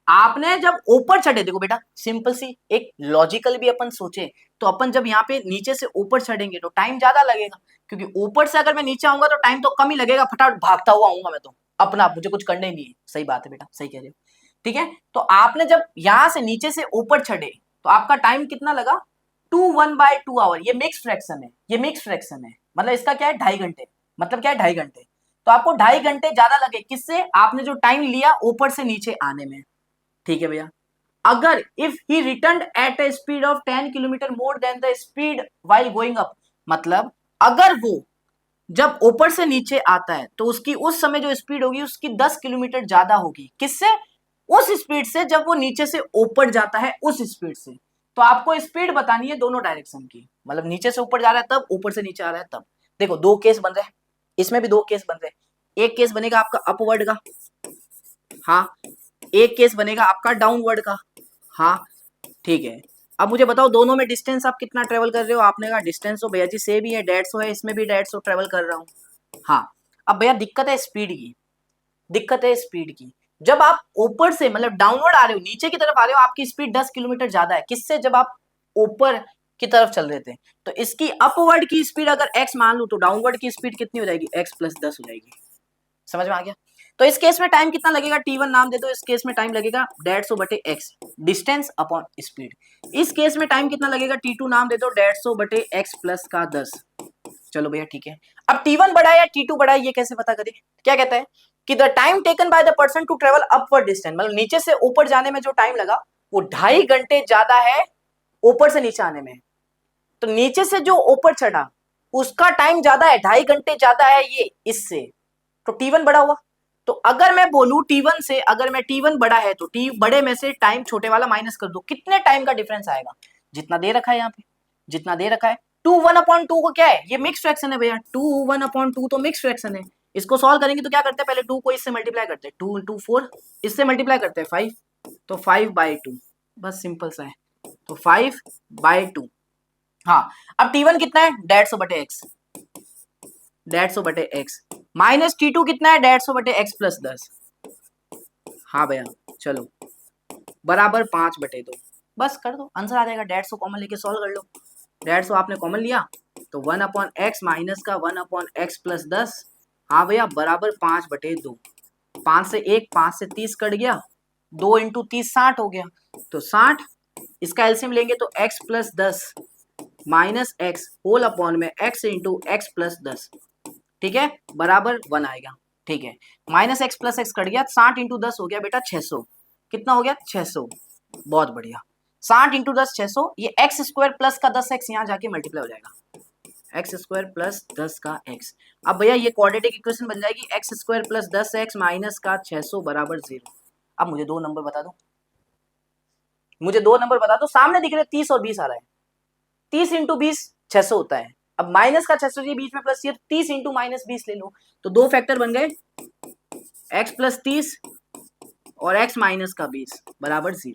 आपने जब ऊपर चढ़े, देखो बेटा सिंपल सी एक लॉजिकल भी अपन सोचे तो अपन जब यहाँ पे नीचे से ऊपर चढ़ेंगे तो टाइम ज्यादा लगेगा, क्योंकि ऊपर से अगर मैं नीचे आऊंगा तो टाइम तो कम ही लगेगा, फटाफट भागता हुआ आऊंगा मैं तो अपना, मुझे कुछ करना ही नहीं है, सही बात है बेटा, सही कह रहे हो, ठीक है। तो आपने जब यहाँ से नीचे से ऊपर चढ़े तो आपका टाइम कितना लगा, 1/2 आवर, ये मिक्स फ्रैक्शन है, ये मिक्स फ्रैक्शन है, मतलब इसका क्या है 2.5 घंटे, मतलब क्या है 2.5 घंटे, तो आपको 2.5 घंटे ज्यादा लगे, किससे, आपने जो टाइम लिया ऊपर से नीचे आने में, ठीक है भैया। अगर if he return at a speed of 10 kilometre more than the speed while going up, मतलब अगर वो जब ऊपर से नीचे आता है तो उसकी उस समय जो स्पीड होगी उसकी 10 किलोमीटर ज्यादा होगी, किससे, उस स्पीड से, जब वो नीचे से ऊपर जाता है उस स्पीड से। तो आपको स्पीड बतानी है दोनों डायरेक्शन की, मतलब नीचे से ऊपर जा रहा है तब, ऊपर से नीचे आ रहा है तब। देखो दो केस बन रहे हैं, इसमें भी दो केस बन रहे हैं, एक केस बनेगा आपका अपवर्ड का, हाँ, एक केस बनेगा आपका डाउनवर्ड का, हाँ ठीक है। अब मुझे बताओ दोनों में डिस्टेंस आप कितना ट्रेवल कर रहे हो, आपने कहा डिस्टेंस तो भैया जी सेम ही है, 150 है, इसमें भी 150 ट्रेवल कर रहा हूँ, हाँ। अब भैया दिक्कत है स्पीड की, दिक्कत है स्पीड की, जब आप ऊपर से मतलब डाउनवर्ड आ रहे हो, नीचे की तरफ आ रहे हो, आपकी स्पीड 10 किलोमीटर ज्यादा है, किससे, जब आप ऊपर की तरफ चल रहे थे, तो इसकी अपवर्ड की स्पीड अगर x मान लू तो डाउनवर्ड की स्पीड कितनी हो जाएगी, x + 10 हो जाएगी, समझ में आ गया। तो इस केस में टाइम कितना लगेगा, t1 नाम दे दो, इस केस में टाइम लगेगा 150/x, डिस्टेंस अपॉन स्पीड। इस केस में टाइम कितना लगेगा, t2 नाम दे दो, 150/x + का 10। चलो भैया ठीक है, अब t1 बड़ा है या t2 बड़ा है ये कैसे पता करें, क्या कहता है कि the time taken by the person to travel upward distance, मतलब नीचे से ऊपर जाने में जो टाइम लगा वो 2.5 घंटे ज्यादा है ऊपर से नीचे आने में। तो नीचे से जो ऊपर चढ़ा उसका टाइम ज्यादा है, 2.5 घंटे ज्यादा है ये इससे, तो T1 बड़ा हुआ। तो अगर मैं बोलूं T1 से, अगर मैं T1 बड़ा है तो T बड़े में से टाइम छोटे वाला माइनस कर दो, कितने टाइम का डिफरेंस आएगा? जितना दे रखा है यहाँ पे, जितना दे रखा है। 2 1/2 को क्या है, ये मिक्स फ्रैक्शन है भैया, 2 1/2 तो मिक्स फ्रैक्शन है। इसको सॉल्व करेंगे तो क्या करते हैं, पहले 2 को इससे मल्टीप्लाई करते हैं, 2 × 4 इससे मल्टीप्लाई करते हैं 5, तो 5/2, बस सिंपल सा है, तो 5/2। हाँ, अब T1 कितना है, 150/x, 150/x, माइनस T2 कितना है, 150/x + 10। हाँ भैया चलो, बराबर 5/2, बस कर दो, आंसर आ जाएगा। 150 कॉमन लेके सॉल्व कर लो, 150 आपने कॉमन लिया तो 1/x माइनस का 1/x + 10, हाँ भैया बराबर 5/2। 5 से 1, 5 से 30 कट गया, 2 × 30 60 हो गया, तो 60, इसका एलसीएम लेंगे तो x + 10 minus x whole upon में x × x + 10, ठीक है, बराबर 1 आएगा। ठीक है, माइनस x + x कट गया, 60 × 10 हो गया बेटा 600, कितना हो गया 600, बहुत बढ़िया, 60 × 10 600, ये x² प्लस का 10x यहाँ जाके मल्टीप्लाई हो जाएगा, x² प्लस 10 का x। अब भैया ये क्वाड्रेटिक इक्वेशन बन जाएगी, x² प्लस 10x माइनस का 600 बराबर 0। अब मुझे दो नंबर बता दो, मुझे दो नंबर बता दो, सामने दिख रहे 30 और 20 आ रहा है, 30 × 20 600 होता है, अब माइनस का 600 ये बीच में प्लस, ये 30 × -20 ले लो, तो दो फैक्टर बन गए, x + 30 और x माइनस का 20 बराबर 0।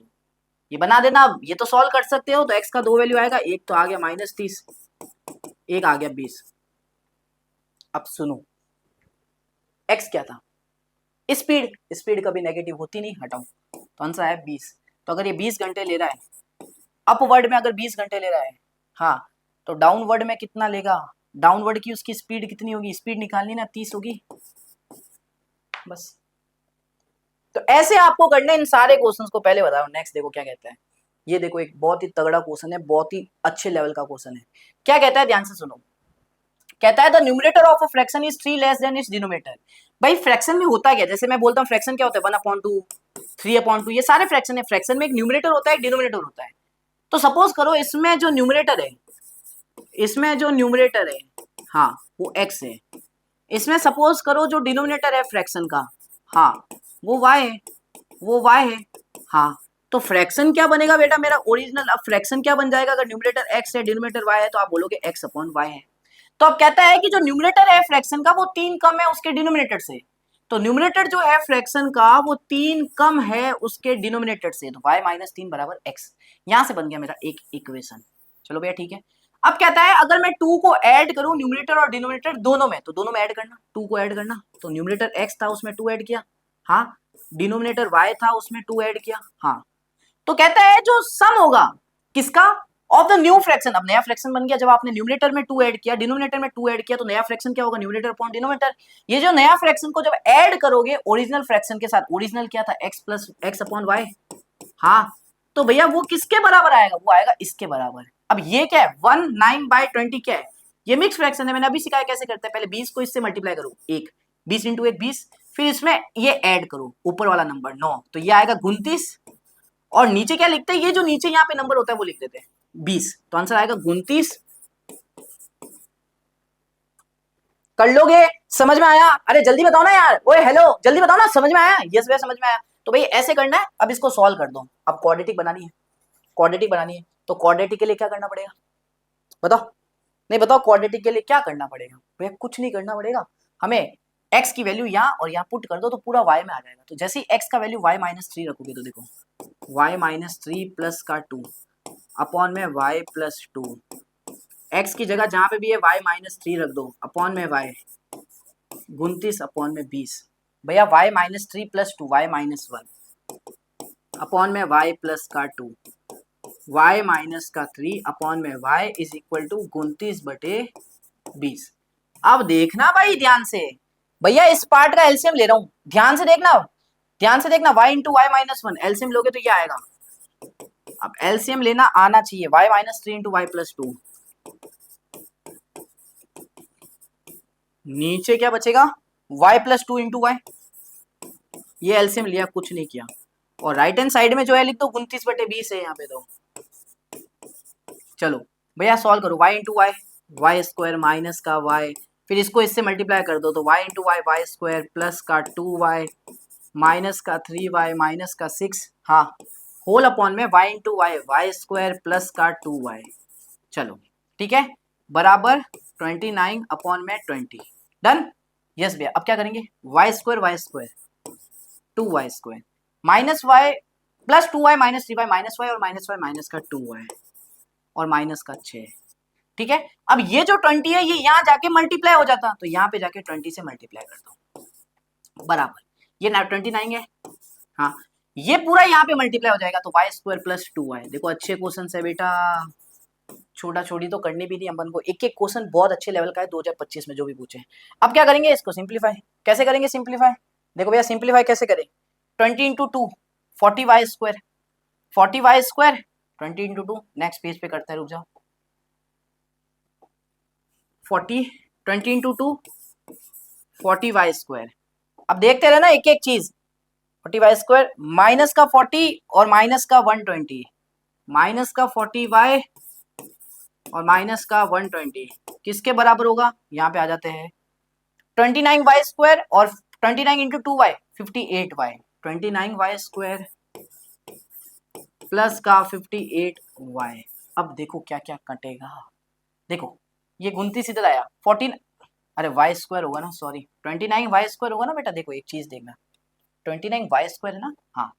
ये बना देना, ये तो सॉल्व कर सकते हो, तो x का दो वैल्यू आएगा, एक तो आ गया -30, एक आ गया 20। अब सुनो, x क्या था, स्पीड, स्पीड कभी नेगेटिव होती नहीं, हटाओ, तो आंसर है 20। तो अगर ये 20 घंटे ले रहा है, अपवर्ड में अगर 20 घंटे ले रहा है, हाँ, तो डाउनवर्ड में कितना लेगा, डाउनवर्ड की उसकी स्पीड कितनी होगी, स्पीड निकालनी ना, 30 होगी, बस। तो ऐसे आपको करने इन सारे क्वेश्चंस को, पहले बताओ नेक्स्ट देखो क्या कहता है, ये देखो एक बहुत ही तगड़ा क्वेश्चन है, बहुत ही अच्छे लेवल का क्वेश्चन है। क्या कहता है, ध्यान से सुनो, कहता है the numerator of a fraction is 3 less than it's denominator. भाई फ्रैक्शन में होता क्या, जैसे मैं बोलता हूँ फ्रैक्शन क्या होता है, 1/2 3/2, ये सारे फ्रैक्शन है, फ्रैक्शन में एक न्यूमरेटर होता है, एक डिनोमिनेटर होता है। तो सपोज करो इसमें जो न्यूमरेटर है, इसमें जो न्यूमरेटर है, हाँ वो x है, इसमें सपोज करो जो डिनोमिनेटर है फ्रैक्शन का, हाँ वो y है, वो y है, हाँ, तो फ्रैक्शन क्या बनेगा बेटा मेरा ओरिजिनल, अब फ्रैक्शन क्या बन जाएगा, अगर न्यूमरेटर x है डिनोमिनेटर y है, तो आप बोलोगे x/y है। तो अब कहता है कि जो न्यूमरेटर है फ्रैक्शन का वो 3 कम है उसके डिनोमिनेटर से, तो न्यूमरेटर जो है फ्रैक्शन का वो 3 कम है उसके डिनोमिनेटर से, तो y - 3 बराबर x, यहां से बन गया मेरा एक इक्वेशन। चलो भैया ठीक है। अब कहता है अगर मैं 2 को ऐड करूं न्यूमरेटर और डिनोमिनेटर दोनों में, तो दोनों में ऐड करना, 2 को ऐड करना, तो न्यूमरेटर x था उसमें 2 ऐड किया, हाँ, डिनोमिनेटर y था उसमें 2 ऐड किया, हाँ, तो कहता है जो सम होगा किसका, ऑफ द न्यू फ्रैक्शन, अब नया फ्रैक्शन बन गया, जब आपने न्यूमरेटर में 2 ऐड किया, डिनोमिनेटर में 2 ऐड किया, तो नया फ्रैक्शन क्या होगा, न्यूमरेटर अपॉन डिनोमिनेटर। ये जो नया फ्रैक्शन को जब ऐड करोगे ओरिजिनल फ्रैक्शन के साथ, ओरिजिनल क्या था x + x/y, हाँ, तो भैया वो किसके बराबर आएगा, वो आएगा इसके बराबर। अब ये क्या है, 19/20 क्या है, ये मिक्स फ्रैक्शन है, मैंने अभी सिखाया कैसे करते हैं, पहले 20 को इससे मल्टीप्लाई करो, 1 20 × 1 20, फिर इसमें ये ऐड करो ऊपर वाला नंबर 9, तो ये आएगा 29, और नीचे क्या लिखते हैं, ये जो नीचे यहाँ पे नंबर होता है वो लिख देते हैं 20, तो आंसर आएगा 29। कर लोगे, समझ में आया, अरे जल्दी बताओ ना यार, ओए हेलो जल्दी बताओ ना, समझ में आया, यस भैया समझ में आया। तो भाई ऐसे करना है, अब इसको सॉल्व कर दो, अब क्वाड्रेटिक बनानी है, क्वाड्रेटिक बनानी है, तो क्वाड्रेटिक के लिए क्या करना पड़ेगा, बताओ, नहीं बताओ क्वाड्रेटिक के लिए क्या करना पड़ेगा, भैया कुछ नहीं करना पड़ेगा, हमें x की वैल्यू यहाँ और यहाँ पुट कर दो तो पूरा y में आ जाएगा। तो जैसे ही x का वैल्यू y - 3 रखोगे, तो देखो y - 3 प्लस का 2 अपॉन में y + 2, x की जगह जहां पे भी है y - 3 रख दो, अपॉन में y 29 अपॉन में 20, भैया y - 3 + 2 y - 1 अपॉन में y प्लस का 2 y माइनस का 3 अपॉन में y इज इक्वल टू 29/20। अब देखना भाई ध्यान से, भैया इस पार्ट का एलसीएम ले रहा हूं, ध्यान से देखना, ध्यान से देखना, y × y - 1 एलसीएम लोगे तो ये आएगा। अब एलसीएम लेना आना चाहिए, y - 3 × y + 2, नीचे क्या बचेगा y + 2 × y, ये एलसीएम लिया कुछ नहीं किया, और राइट हैंड साइड में जो है लिख दो 29/20 है यहाँ पे। तो चलो भैया सॉल्व करो, y into Y, Y square minus का y, फिर इसको इससे मल्टीप्लाई कर दो तो y into Y, Y square plus का 2y माइनस का 3y माइनस का 6, हाँ होल अपॉन में y into Y, Y square plus का 2y। चलो ठीक है, बराबर 29 अपॉन में 20। डन। यस भैया, अब क्या करेंगे, Y square 2y square minus Y plus 2y minus 3y minus Y और माइनस वाई माइनस का 2y और माइनस का 6। ठीक है, अब ये जो 20 है ये यहाँ जाके मल्टीप्लाई हो जाता, तो यहाँ पे जाके 20 से मल्टीप्लाई करता हूँ, बराबर ये 29 है, हाँ ये पूरा यहाँ पे मल्टीप्लाई हो जाएगा तो वाई स्क्वायर प्लस 2y। देखो अच्छे क्वेश्चन है बेटा, छोटा छोटी तो करनी भी नहीं अपन को, एक एक क्वेश्चन बहुत अच्छे लेवल का है 2025 में जो भी पूछे। अब क्या करेंगे, इसको सिंप्लीफाई कैसे करेंगे, सिंप्लीफाई देखो भैया सिंप्लीफाई कैसे करें, 20 into 2 40y square, 40y square 20 into 2, next page पे करते हैं, रुक जाओ, 20 इंटू 2 40y स्क्वायर। अब देखते रहे ना एक एक चीज, 40y स्क्वायर माइनस का 40 और माइनस का 120, माइनस का 40y और माइनस का 120 किसके बराबर होगा, यहाँ पे आ जाते हैं 29y स्क्वायर और 29 into 2y 58y, 29y square plus का 58y। अब देखो क्या क्या कटेगा, देखो ये 29 इधर आया 14, अरे y स्क्वायर होगा ना, सॉरी 29y स्क्वायर होगा ना बेटा, देखो एक चीज देखना 29y स्क्वायर है ना, हाँ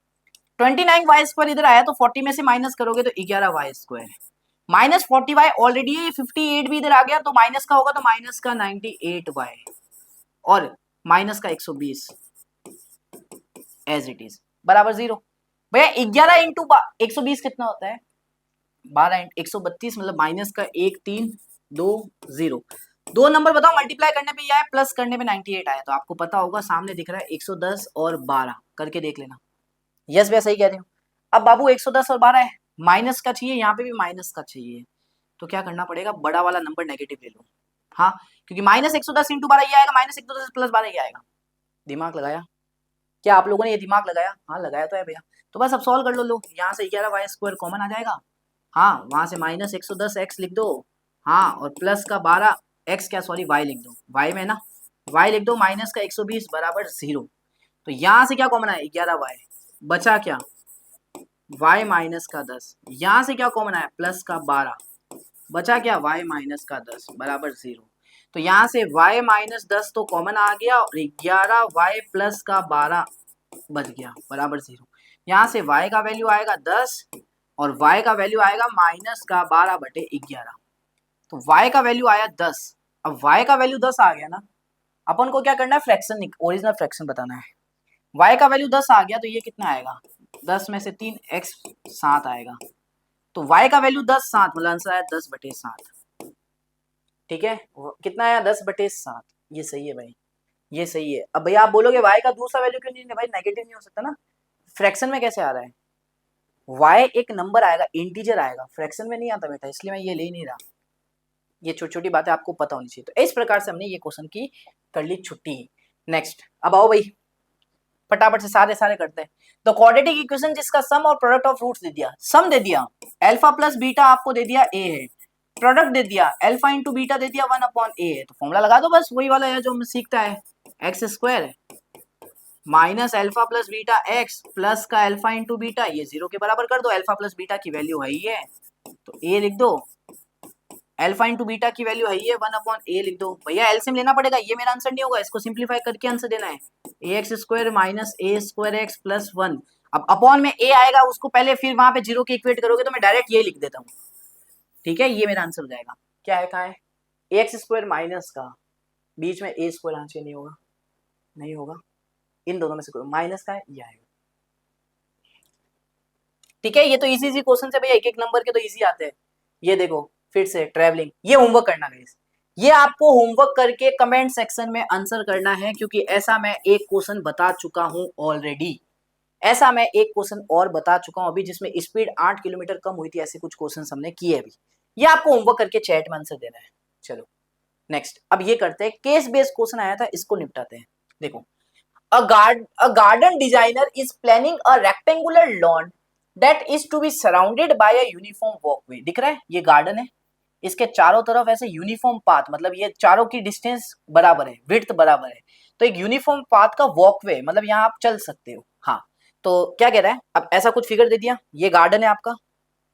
29y स्क्वायर इधर आया तो 40 में से माइनस करोगे तो 11y square, minus 40y already है, 58 भी इधर आ गया तो माइनस का होगा तो माइनस का 98y और माइनस का 120 एज इट इज बराबर 0। भैया 11 इंटू 120 कितना होता है, 12 इंटू 132 मतलब माइनस का 1 3 2 0, दो नंबर बताओ मल्टीप्लाई करने पे ये आया प्लस करने पे 98 आया, तो आपको पता होगा सामने दिख रहा है 110 और 12 करके देख लेना। यस भैया सही कह रहे हो। अब बाबू 110 और 12 है, माइनस का चाहिए, यहाँ पे भी माइनस का चाहिए, तो क्या करना पड़ेगा, बड़ा वाला नंबर नेगेटिव ले लो, हाँ क्योंकि माइनस 110 इंटू 12 ये आएगा, माइनस 110 प्लस 12 ये आएगा। दिमाग लगाया क्या आप लोगों ने, ये दिमाग लगाया, हाँ लगाया तो है भैया। तो बस अब सॉल्व कर लो, यहाँ से 11y स्क्वायर कॉमन आ जाएगा, हाँ वहां से माइनस 110 x लिख दो, हाँ और प्लस का 12 x क्या सॉरी y लिख दो, y में ना y लिख दो, माइनस का 120 बराबर 0। तो यहाँ से क्या कॉमन आया 11y, बचा क्या y माइनस का 10, यहाँ से क्या कॉमन आया प्लस का 12, बचा क्या y माइनस का 10 बराबर 0। तो यहाँ से y माइनस 10 तो कॉमन आ गया और 11y प्लस का 12 बच गया बराबर 0। यहाँ से y का वैल्यू आएगा 10 और y का वैल्यू आएगा माइनस का 12/11, तो y का वैल्यू आया 10। अब y का वैल्यू 10 आ गया ना, अपन को क्या करना है, फ्रैक्शन ओरिजिनल फ्रैक्शन बताना है। y का वैल्यू 10 आ गया तो ये कितना आएगा, 10 में से 3 x 7 आएगा, तो y का वैल्यू 10 7 मतलब आंसर आया 10/7। ठीक है, कितना आया 10/7, ये सही है भाई, ये सही है। अब भैया आप बोलोगे y का दूसरा वैल्यू क्यों नहीं है भाई, नेगेटिव नहीं हो सकता ना, फ्रैक्शन में कैसे आ रहा है, y एक नंबर आएगा, इंटीजर आएगा, फ्रैक्शन में नहीं आता बेटा, इसलिए मैं ये ले नहीं रहा, ये छोटी छोटी बातें आपको पता होनी चाहिए। तो इस प्रकार से हमने ये क्वेश्चन की कर ली छुट्टी। नेक्स्ट अब आओ भाई फटाफट से सारे सारे करते हैं। तो क्वाड्रेटिक इक्वेशन जिसका सम और प्रोडक्ट ऑफ रूट्स दे दिया, सम दे दिया अल्फा प्लस बीटा आपको दे दिया a है, प्रोडक्ट दे दिया अल्फा इंटू बीटा दे दिया 1/a है, तो फॉर्मूला लगा दो बस, वही वाला है जो हम सीखता है, x square minus alpha plus beta x plus का अल्फा इंटू बीटा, ये 0 के बराबर कर दो, अल्फा प्लस बीटा की वैल्यू है ही है तो a लिख दो, अल्फा इंटू बीटा की वैल्यू है ये 1/a लिख दो। भैया एलसीएम लेना पड़ेगा, ये मेरा आंसर नहीं होगा, इसको सिंप्लीफाई करके आंसर देना है, ax square minus a square x plus 1। अब अपॉन में a आएगा उसको पहले फिर वहां पे 0 के इक्वेट करोगे तो मैं डायरेक्ट ये लिख देता हूँ, ठीक है ये मेरा आंसर हो जाएगा। क्या है, कहाँ है ax स्क्वायर माइनस का बीच में a स्क्वायर आंसर नहीं होगा, नहीं होगा, इन दोनों में से कोई माइनस का है, ये आएगा। ठीक है, ये तो इजी क्वेश्चन है भैया, एक एक नंबर के तो इजी आते हैं। ये देखो फिर से ट्रैवलिंग, ये होमवर्क करना है, ये आपको होमवर्क करके कमेंट सेक्शन में आंसर करना है, क्योंकि ऐसा मैं एक क्वेश्चन बता चुका हूं ऑलरेडी, ऐसा मैं एक क्वेश्चन और बता चुका हूं अभी जिसमें स्पीड 8 किलोमीटर कम हुई थी, ऐसे कुछ क्वेश्चन हमने किए अभी, ये आपको होमवर्क करके चैट में आंसर देना है। चलो नेक्स्ट अब ये करते हैं, केस बेस्ड क्वेश्चन आया था इसको निपटाते हैं। देखो a garden designer is planning a rectangular lawn that is to be surrounded by a uniform walkway. दिख रहा है ये गार्डन है, इसके चारों तरफ ऐसे यूनिफॉर्म पाथ, मतलब ये चारों की डिस्टेंस बराबर है, विड्थ बराबर है, तो एक यूनिफॉर्म पाथ का वॉकवे, मतलब यहाँ आप चल सकते हो। हाँ, तो क्या कह रहा है, अब ऐसा कुछ फिगर दे दिया, ये गार्डन है आपका,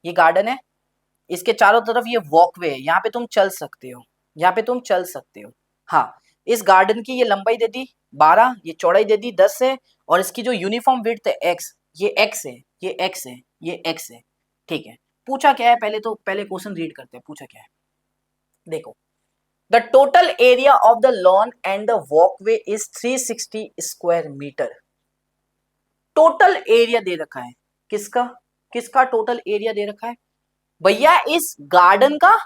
ये गार्डन है, इसके चारों तरफ ये वॉकवे है, यहाँ पे तुम चल सकते हो, यहाँ पे तुम चल सकते हो। हाँ, इस गार्डन की ये लंबाई दे दी 12, ये चौड़ाई दे दी 10 है, और इसकी जो यूनिफॉर्म विड्थ है x, ये x है, ये x है, ये x है। ठीक है, पूछा क्या है, पहले क्वेश्चन रीड करते हैं, पूछा क्या है, देखो। The total area of the lawn and the walkway is 360 square metre. Total area दे रखा है, किसका किसका टोटल एरिया दे रखा है भैया, इस गार्डन का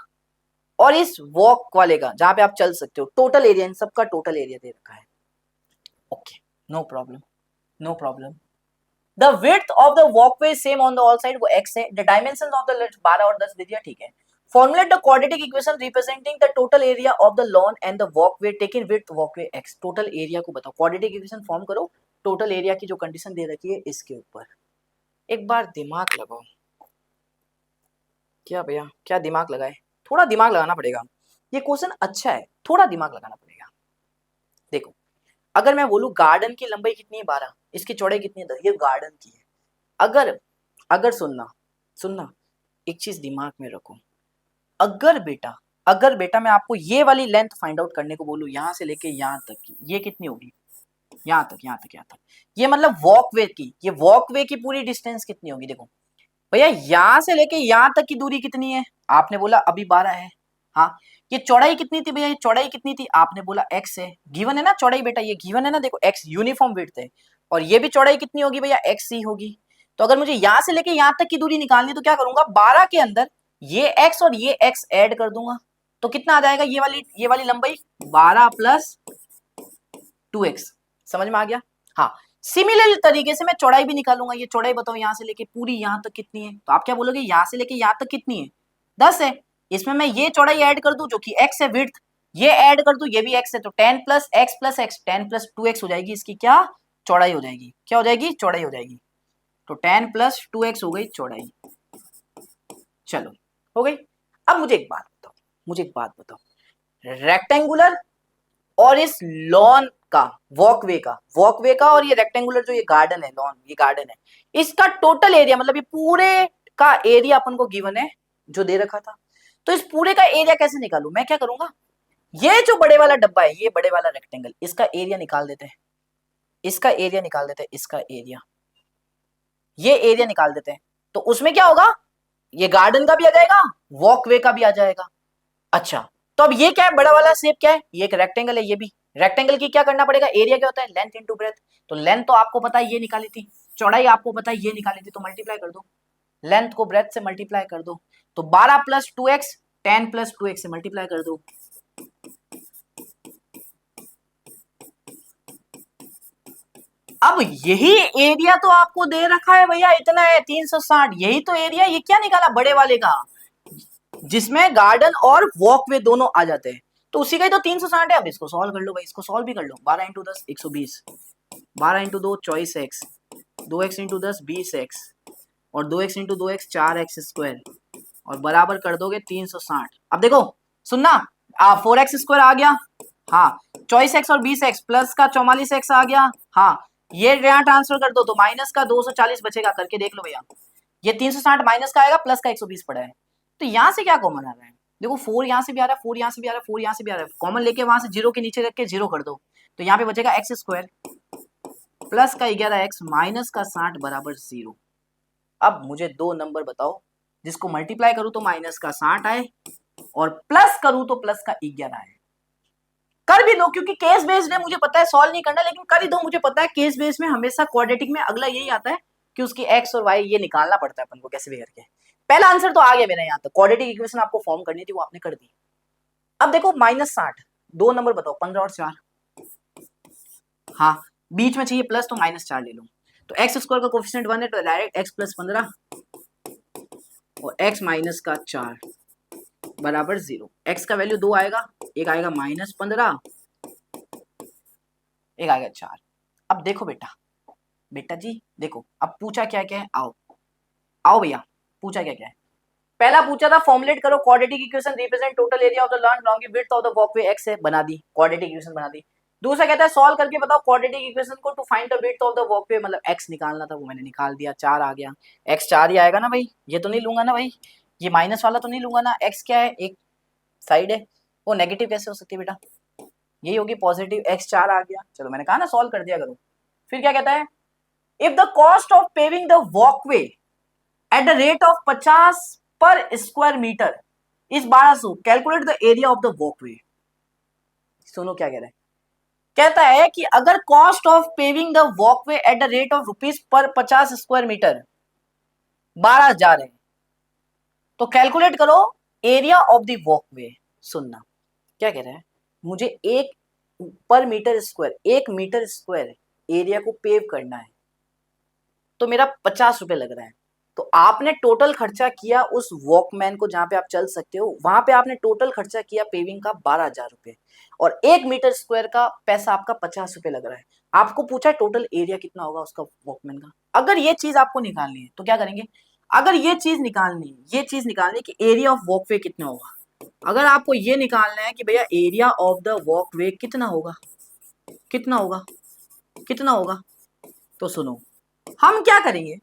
और इस वॉक वाले का, जहां पे आप चल सकते हो, टोटल एरिया, इन सबका टोटल एरिया दे रखा है। Okay, no problem, no problem. The width of the walkway same on the all side, वो x है। The dimension of the left 12 और 10 दे दिया, ठीक है। Formulate the quadratic equation representing the total area of the lawn and the walkway taken width walkway x। Total area को बताओ, quadratic equation form करो, टोटल एरिया की जो कंडीशन दे रखी है इसके ऊपर। एक बार दिमाग लगाओ, क्या भैया क्या दिमाग लगाए, थोड़ा दिमाग लगाना पड़ेगा, ये क्वेश्चन अच्छा है, थोड़ा दिमाग लगाना पड़ेगा। देखो, अगर मैं बोलूं गार्डन की लंबाई कितनी है 12, इसकी चौड़ाई कितनी है 10, ये गार्डन की है। अगर अगर सुनना एक चीज दिमाग में रखो, अगर बेटा मैं आपको ये वाली लेंथ फाइंड आउट करने को बोलूं, यहां से लेके यहां तक की, ये कितनी होगी, यहां तक, ये मतलब वॉकवे की, ये वॉकवे की पूरी डिस्टेंस कितनी होगी। देखो भैया, यहां से लेके यहां तक की दूरी कितनी है, आपने बोला अभी 12 है। हाँ, ये चौड़ाई कितनी थी भैया, ये चौड़ाई कितनी थी, आपने बोला x है, गिवन है ना चौड़ाई बेटा, ये गिवन है ना, देखो x यूनिफॉर्म विड्थ है, और ये भी चौड़ाई कितनी होगी भैया, x ही होगी। तो अगर मुझे यहां से लेके यहां तक की दूरी निकालनी, तो क्या करूंगा, 12 के अंदर ये x और ये x ऐड कर दूंगा, तो कितना आ जाएगा, ये वाली लंबाई 12 प्लस 2x। समझ में आ गया। हाँ, सिमिलर तरीके से मैं चौड़ाई भी निकालूंगा, ये चौड़ाई बताओ यहाँ से लेके पूरी यहाँ तक कितनी है, तो आप क्या बोलोगे, यहाँ से लेके यहाँ तक कितनी है, 10 है। इसमें मैं ये चौड़ाई ऐड कर दूं जो कि x है, विड्थ, ये ऐड कर दूं, ये भी x है, तो 10 plus x plus x, 10 plus 2x हो जाएगी, इसकी क्या चौड़ाई हो जाएगी, क्या हो जाएगी, चौड़ाई हो जाएगी। तो 10 प्लस 2x हो गई चौड़ाई। चलो, हो गई। अब मुझे एक बात बताओ, रेक्टेंगुलर और इस लॉन का, वॉकवे का और ये रेक्टेंगुलर जो ये गार्डन है, लॉन ये गार्डन है, इसका टोटल एरिया, मतलब ये पूरे का एरिया अपन को गिवन है जो दे रखा था। तो इस पूरे का एरिया कैसे निकालूं, मैं क्या करूंगा, ये जो बड़े वाला डब्बा है, ये बड़े वाला रेक्टेंगल, इसका एरिया निकाल देते हैं, इसका एरिया निकाल देते हैं, इसका एरिया, ये एरिया निकाल देते हैं। तो उसमें क्या होगा, ये गार्डन का भी आ जाएगा, वॉकवे का भी आ जाएगा। अच्छा, तो अब ये क्या है, बड़ा वाला शेप क्या है, ये एक रेक्टेंगल है, ये भी रेक्टेंगल की क्या करना पड़ेगा, एरिया क्या होता है, लेंथ इनटू ब्रेथ। तो लेंथ तो आपको पता है ये निकाली थी, चौड़ाई आपको पता है ये निकाली थी, तो मल्टीप्लाई कर दो, लेंथ को ब्रेथ से मल्टीप्लाई कर दो, तो 12 प्लस 2x 10 प्लस 2x से मल्टीप्लाई कर दो। अब यही एरिया तो आपको दे रखा है भैया, इतना है 360, यही तो एरिया, ये क्या निकाला बड़े वाले का, जिसमें गार्डन और वॉकवे दोनों आ जाते हैं, तो उसी का ही तो 360 है। अब इसको सॉल्व कर लो भाई, इसको सॉल्व भी कर लो, 12 into 10 120, 12 into 2 24x, 2x into 10 20x, और 2x into 2x 4x square, और बराबर कर दोगे 360। अब देखो सुनना, 4x स्क्वायर आ गया, हाँ 24x और 20x प्लस का 44x आ गया, हाँ ये यहाँ ट्रांसफर कर दो, तो माइनस का 240 बचेगा, करके देख लो भैया, ये 360 माइनस का आएगा, प्लस का 120 पड़ा है, तो यहाँ से क्या कॉमन आ रहा है, देखो 4 यहाँ से भी आ रहा है, 4 यहाँ से भी आ रहा है, 4 यहाँ से भी आ रहा है, कॉमन लेके वहां से 0 के नीचे रख के 0 कर दो, तो यहाँ पे बचेगा x स्क्वायर प्लस का 11x माइनस का 60 बराबर 0। अब मुझे दो नंबर बताओ जिसको मल्टीप्लाई करूं तो माइनस का 60 आए, और प्लस करूं तो प्लस का 11 आए। कर भी दो, क्योंकि केस बेस्ड है, मुझे पता है सॉल्व नहीं करना, लेकिन कर ही दो, मुझे पता है केस बेस्ड में हमेशा क्वाड्रेटिक में अगला यही आता है कि उसकी x और y ये निकालना पड़ता है अपन को कैसे भी करके। पहला आंसर तो आ गया मेरा, यहाँ तक क्वाड्रेटिक इक्वेशन आपको फॉर्म करनी थी, वो आपने कर दी। अब देखो -60, दो नंबर बताओ, 15 और 4, हाँ बीच में चाहिए प्लस, तो -4 ले लो, तो x स्क्वायर का कोफिशिएंट 1 है, तो डायरेक्ट x प्लस 15 और x माइनस का 4 बराबर 0। x का वैल्यू 2 आएगा, एक आएगा -15, एक आएगा 4। अब देखो बेटा, बेटा जी देखो, अब पूछा क्या क्या है, आओ आओ भैया, पूछा क्या क्या है। पहला पूछा था फॉर्मुलेट करो quadratic equation represent total area of the long long width of the walkway x है, बना दी क्वाड्रेटिक इक्वेशन बना दी। दूसरा कहता है सॉल्व करके बताओ क्वाड्रेटिक इक्वेशन को to find the width of the walkway, मतलब एक्स निकालना था, वो मैंने निकाल दिया, 4 आ गया। एक्स 4 ही आएगा ना भाई, ये तो नहीं लूंगा ना भाई, ये माइनस वाला तो नहीं लूंगा ना। एक्स क्या है, एक साइड है, वो नेगेटिव कैसे हो सकती है बेटा, यही होगी पॉजिटिव। एक्स 4 आ गया, चलो मैंने कहा ना सॉल्व कर दिया करो। फिर क्या कहता है, if the cost of paving the walkway at the rate of 50 पर स्क्वायर मीटर इस 1200, calculate the area of the walkway. सुनो क्या कह रहा है, कहता है कि अगर cost of paving the walkway at the rate of rupees per 50 square metre 12,000 है, तो कैलकुलेट करो एरिया ऑफ द वॉकवे। सुनना क्या कह रहा है, मुझे एक पर metre square, 1 metre square area को पेव करना है, तो मेरा 50 रुपए लग रहा है। तो आपने टोटल खर्चा किया उस वॉकमैन को जहां पे आप चल सकते हो, वहां पे आपने टोटल खर्चा किया पेविंग का 12,000 रुपए, और 1 मीटर स्क्वायर का पैसा आपका 50 रुपए लग रहा है। आपको पूछा टोटल एरिया कितना होगा उसका वॉकमैन का। अगर ये चीज आपको निकालनी है तो क्या करेंगे, अगर ये चीज निकालनी है, ये चीज निकालनी है कि एरिया ऑफ वॉकवे कितना होगा, अगर आपको ये निकालना है कि भैया एरिया ऑफ द वॉकवे कितना होगा, कितना होगा, कितना होगा, तो सुनो हम क्या करेंगे,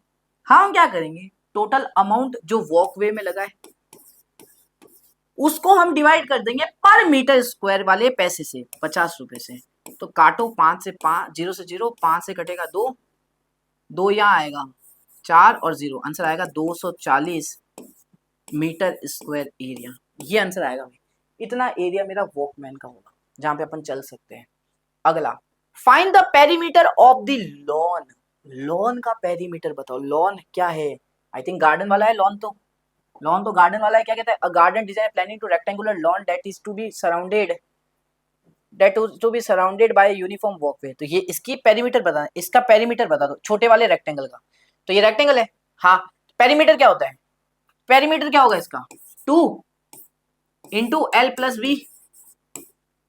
हम क्या करेंगे, टोटल अमाउंट जो वॉकवे में लगा है उसको हम डिवाइड कर देंगे पर मीटर स्क्वायर वाले पैसे से, 50 रुपए से। तो काटो 5 से 5, 0 से 0, 5 से कटेगा 2, 2 यहाँ आएगा 4 और 0, आंसर आएगा 240 मीटर स्क्वायर एरिया, ये आंसर आएगा भाई। इतना एरिया मेरा वॉकमैन का होगा जहां पे अपन चल सकते हैं। अगला, find the perimeter of the lawn. Lawn का पेरीमीटर बताओ, लॉन क्या है, आई थिंक गार्डन वाला है लॉन, तो लॉन तो गार्डन वाला है। क्या कहता है, a garden design planning to rectangular lawn that is to be surrounded, that to be surrounded by uniform walkway. तो ये इसकी पेरीमीटर बता, इसका पेरीमीटर बता दो छोटे वाले रेक्टेंगल का। तो ये रेक्टेंगल है, हाँ, पेरीमीटर क्या होता है, पेरीमीटर क्या होगा इसका, 2 इंटू एल प्लस बी।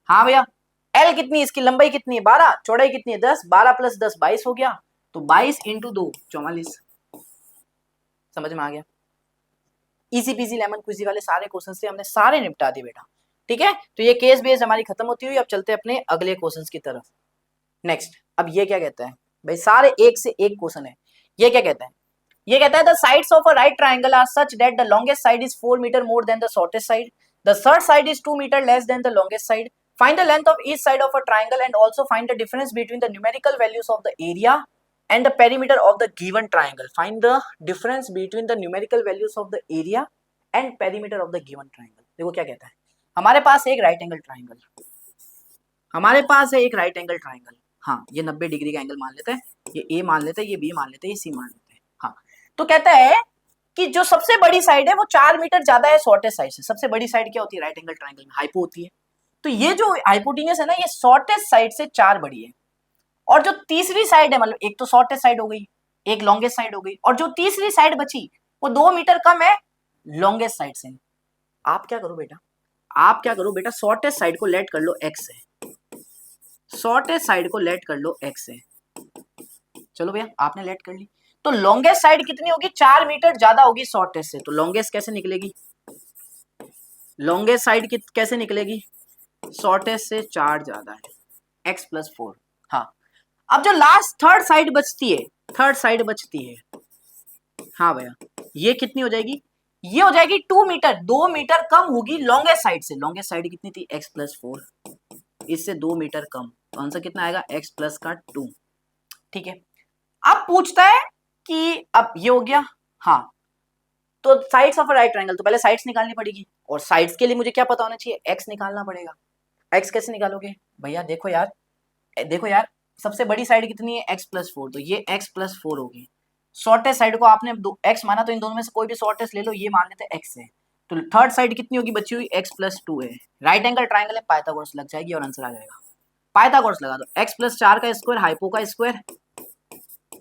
हाँ भैया, एल कितनी, इसकी लंबाई कितनी है 12, चौड़ाई कितनी है 10, 12 प्लस 10 22 हो गया, तो 22 इंटू 2 44। समझ में आ गया, इजी पीजी लेमन क्विजी वाले सारे क्वेश्चन से हमने सारे निपटा दिए बेटा। ठीक है, तो ये केस बेस हमारी खत्म होती हुई, अब चलते हैं अपने अगले क्वेश्चन की तरफ। नेक्स्ट, अब ये क्या कहता है भाई, सारे एक से एक क्वेश्चन है। ये क्या कहता है, ये कहता है the sides of a right triangle are such that the longest side is 4 metre more than the shortest side, the third side is 2 metre less than the longest side, find the length of each side of a triangle and also find the difference between the numerical values of the area and the perimeter of the given triangle. Find the difference between the numerical values of the area and perimeter of the given triangle. देखो क्या कहता है, हमारे पास एक right angle triangle, हमारे पास है एक right angle triangle, हाँ ये 90 डिग्री का एंगल मान लेते हैं, ये ए मान लेते हैं, ये बी मान लेते हैं, ये सी मान लेते हैं। हाँ, तो कहता है कि जो सबसे बड़ी साइड है वो 4 मीटर ज्यादा है शॉर्टेस्ट साइड से। सबसे बड़ी साइड क्या होती है राइट एंगल ट्राइंगल में, हाइपो होती है। तो ये जो हाइपोटेन्यूस है ना, ये शॉर्टेस्ट साइड से 4 बड़ी है, और जो तीसरी साइड है, मतलब एक तो शॉर्टेस्ट साइड हो गई, एक लॉन्गेस्ट साइड हो गई, और जो तीसरी साइड बची वो 2 मीटर कम है लॉन्गेस्ट साइड से। आप क्या करो बेटा, आप क्या करो बेटा, शॉर्टेस्ट साइड को लेट कर लो एक्स है, शॉर्टेस्ट साइड को लेट कर लो एक्स है। चलो भैया आपने लेट कर ली, तो लॉन्गेस्ट साइड कितनी होगी, 4 मीटर ज्यादा होगी शॉर्टेस्ट से, तो लॉन्गेस्ट कैसे निकलेगी, लॉन्गेस्ट साइड की कैसे निकलेगी, शॉर्टेस्ट से 4 ज्यादा है, x प्लस 4। हाँ, अब जो लास्ट थर्ड साइड बचती है, थर्ड साइड बचती है, हाँ भैया ये कितनी हो जाएगी, ये हो जाएगी 2 मीटर, 2 मीटर कम होगी लॉन्गेस्ट साइड से। लॉन्गेस्ट साइड कितनी थी, x प्लस 4, इससे 2 मीटर कम, तो आंसर कितना आएगा x प्लस का 2। ठीक है, अब पूछता है कि अब ये हो गया, हाँ तो sides of a right triangle, तो पहले साइड्स निकालनी पड़ेगी, और साइड्स के लिए मुझे क्या पता होना चाहिए, x निकालना पड़ेगा। x कैसे निकालोगे भैया, देखो यार, देखो यार, सबसे बड़ी साइड कितनी है x प्लस 4, तो ये x प्लस 4 होगी। शॉर्टेस्ट साइड को आपने x माना, तो इन दोनों में से कोई भी शॉर्टेस्ट ले लो, ये मान लेते हैं x है, तो थर्ड साइड कितनी होगी बची हुई, x प्लस 2 है। राइट एंगल ट्राइंगल है, पाइथागोरस लग जाएगी और आंसर आ जाएगा। पाइथागोरस लगा दो, x प्लस 4 का स्क्वायर हाइपो का स्क्वायर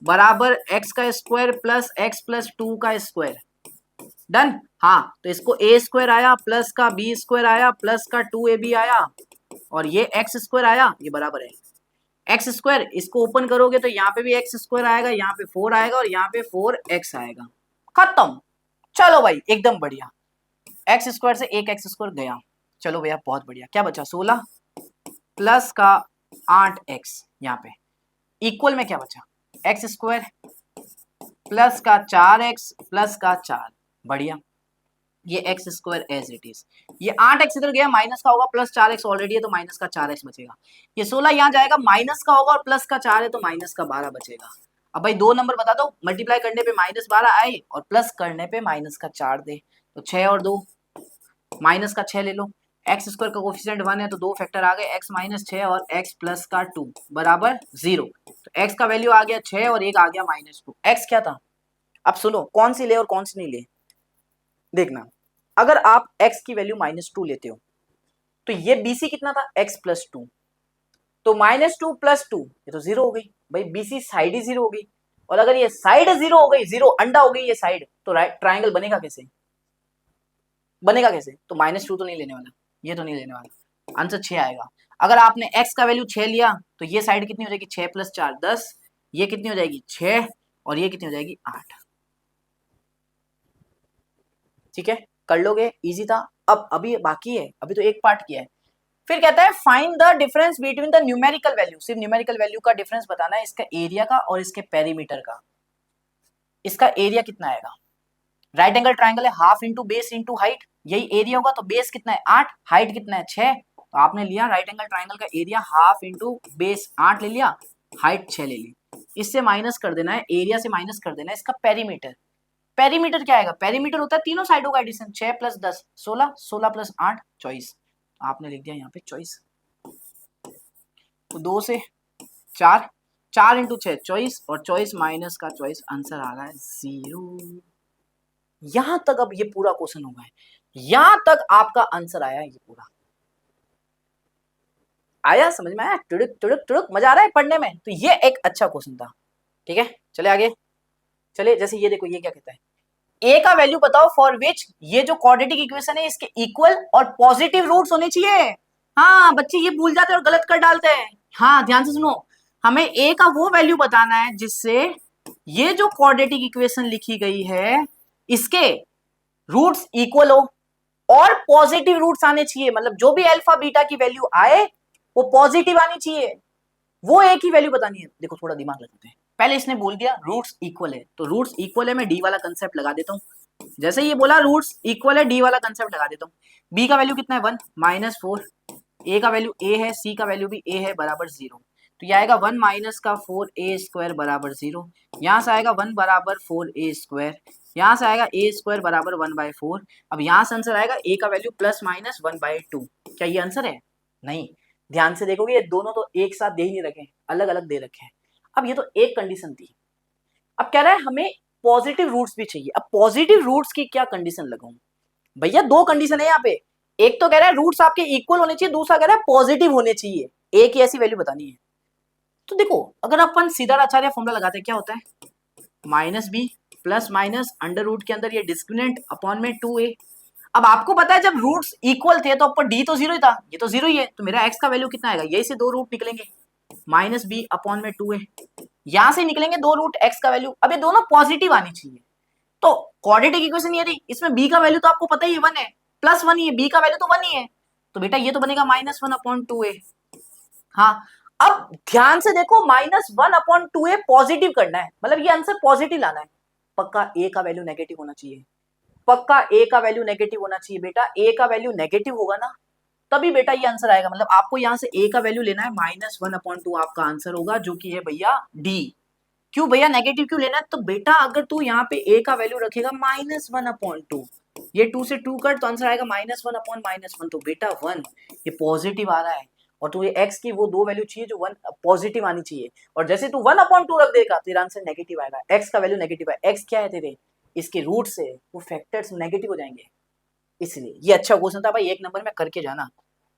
बराबर x का स्क्वायर प्लस x प्लस 2 का स्क्वायर, डन। हाँ, तो इसको a स्क्वायर आया प्लस का b स्क्वायर आया प्लस का 2ab आया, और ये x स्क्वायर आया, ये बराबर है एक्स स्क्वायर, इसको ओपन करोगे तो यहाँ पे भी एक्स स्क्वायर आएगा, यहाँ पे 4 आएगा और यहाँ पे 4x आएगा, खत्म। चलो भाई एकदम बढ़िया, एक्स स्क्वायर से एक एक्स स्क्वायर गया, चलो भैया बहुत बढ़िया। क्या बचा 16 प्लस का 8x, यहाँ पे इक्वल में क्या बचा एक्स स्क्वायर प्लस का 4x प्लस का 4, बढ़िया। ये X square as it is, ये 8x इधर गया माइनस का होगा, प्लस 4x ऑलरेडी है तो माइनस का 4x बचेगा। ये 16 यहाँ जाएगा माइनस का होगा और प्लस का 4 है तो माइनस का 12 बचेगा। अब भाई दो नंबर बता दो, मल्टीप्लाई करने पे -12 आए और प्लस करने पे माइनस का 4 दे, तो 6 और 2 माइनस का 6 ले लो। एक्स स्क्वायर का कोफिशिएंट 1 है तो दो फैक्टर आ गए, x माइनस 6 और x प्लस का 2 बराबर 0। तो x का वैल्यू आ गया 6 और एक आ गया -2। x क्या था, अब सुनो कौन सी ले और कौन सी नहीं ले। देखना, अगर आप x की वैल्यू -2 लेते हो तो ये BC कितना था x प्लस 2, तो -2 प्लस 2 ये तो 0 हो गई भाई, BC साइड ही 0 हो गई। और अगर ये साइड 0 हो गई, 0 अंडा हो गई ये साइड, तो ट्राइंगल बनेगा कैसे, बनेगा कैसे। तो -2 तो नहीं लेने वाला, ये तो नहीं लेने वाला, आंसर 6 आएगा। अगर आपने x का वैल्यू 6 लिया तो ये साइड कितनी हो जाएगी 6 प्लस 4 10, ये कितनी हो जाएगी 6 और ये कितनी हो जाएगी 8। ठीक है, कर लोगे, इजी था। अब अभी बाकी है, अभी तो एक पार्ट किया है। फिर कहता है find the difference between the numerical value, सिर्फ न्यूमेरिकल वैल्यू का डिफरेंस बताना है, इसका एरिया का और इसके पेरीमीटर का। इसका एरिया कितना आएगा, राइट एंगल ट्राइंगल है, half into base into height, यही एरिया होगा। तो बेस कितना है 8, हाइट कितना है 6, तो आपने लिया राइट एंगल ट्राइंगल का एरिया हाफ इंटू बेस 8 ले लिया, हाइट 6 ले ली। इससे माइनस कर देना है, एरिया से माइनस कर देना है इसका पेरीमीटर। पेरीमीटर क्या आएगा, पेरीमीटर होता है तीनों साइडों का एडिशन, 6 प्लस 10 16, 16 प्लस 8 24, आपने लिख दिया यहाँ पे 24। तो 2 से 4, 4 इंटू 6 24 और 24 माइनस का 24, आंसर आ रहा है 0। यहां तक अब ये पूरा क्वेश्चन होगा, यहां तक आपका आंसर आया, ये पूरा आया, समझ में आया, टुड़ुक टुड़ुक टुड़ुक, मजा आ रहा है पढ़ने में। तो ये एक अच्छा क्वेश्चन था। ठीक है, चले आगे, चले। जैसे ये देखो, ये क्या कहता है, ए का वैल्यू बताओ फॉर विच, ये जो क्वाड्रेटिक इक्वेशन है इसके इक्वल और पॉजिटिव रूट्स होने चाहिए। हाँ बच्चे ये भूल जाते हैं और गलत कर डालते हैं। हाँ ध्यान से सुनो, हमें ए का वो वैल्यू बताना है जिससे ये जो क्वाड्रेटिक इक्वेशन लिखी गई है इसके रूट्स इक्वल हो और पॉजिटिव रूट्स आने चाहिए, मतलब जो भी अल्फा बीटा की वैल्यू आए वो पॉजिटिव आनी चाहिए, वो एक ही वैल्यू बतानी है। देखो थोड़ा दिमाग लगाते हैं, पहले इसने बोल दिया रूट्स इक्वल है, तो रूट्स इक्वल है मैं डी वाला कंसेप्ट लगा देता हूँ। जैसे ये बोला रूट्स इक्वल है, डी वाला कंसेप्ट लगा देता हूँ। बी का वैल्यू कितना है 1 -4, ए का वैल्यू ए है, सी का वैल्यू भी ए है, बराबर 0। तो ये आएगा 1 माइनस का 4a स्क्वायर बराबर 0, यहाँ से आएगा 1 बराबर 4a स्क्वायर, यहाँ से आएगा a स्क्वायर बराबर 1/4। अब यहाँ से आंसर आएगा a का वैल्यू +-1/2। क्या ये आंसर है, नहीं। ध्यान से देखोगे ये दोनों तो एक साथ दे ही नहीं रखे, अलग अलग दे रखे हैं। अब ये तो एक कंडीशन थी, अब कह रहा है हमें पॉजिटिव रूट्स भी चाहिए। अब पॉजिटिव रूट्स की क्या कंडीशन लगाऊं भैया, दो कंडीशन है यहाँ पे, एक तो कह रहा है रूट्स आपके इक्वल होने चाहिए, दूसरा कह रहा है पॉजिटिव होने चाहिए, एक ही ऐसी वैल्यू बतानी है। तो देखो अगर अपन सीधा आचार्य फॉर्मूला लगाते हैं क्या होता है, -b plus minus under root के अंदर ये डिस्क्रिमिनेंट अपॉन में 2a। अब आपको पता है जब रूट्स इक्वल थे तो ऊपर d तो 0 ही था, ये तो 0 ही है, तो मेरा x का वैल्यू कितना आएगा, यही से दो रूट निकलेंगे, -b अपॉन में 2a, यहां से निकलेंगे दो रूट x का वैल्यू। अब ये दोनों पॉजिटिव आनी चाहिए, तो क्वाड्रेटिक इक्वेशन ये रही, इसमें b का वैल्यू तो आपको पता ही है 1 है, +1 ही है, b का वैल्यू तो 1 ही है, तो बेटा ये तो बनेगा -1/2a। हाँ अब ध्यान से देखो, -1/2a पॉजिटिव करना है, मतलब ये आंसर पॉजिटिव लाना है, पक्का a का वैल्यू नेगेटिव होना चाहिए, पक्का a का वैल्यू नेगेटिव होना चाहिए बेटा, a का वैल्यू नेगेटिव होगा ना तभी बेटा ये आंसर आएगा। मतलब आपको यहाँ से a का वैल्यू लेना है, -1/2 आपका आंसर होगा, जो कि है भैया d। क्यों भैया नेगेटिव क्यों लेना है, तो बेटा अगर तू यहाँ पे a का वैल्यू रखेगा -1/2, ये 2 से 2 कट तो आंसर आएगा -1/-1, तो बेटा 1 ये पॉजिटिव आ रहा है, और तू ये x की वो दो वैल्यू चाहिए जो 1 पॉजिटिव आनी चाहिए, और जैसे तू 1/2 रख देगा तेरा आंसर नेगेटिव आएगा, x का वैल्यू नेगेटिव है, x क्या है तेरे, इसके रूट से वो फैक्टर्स नेगेटिव हो जाएंगे, इसलिए ये अच्छा क्वेश्चन था भाई, एक नंबर में करके जाना।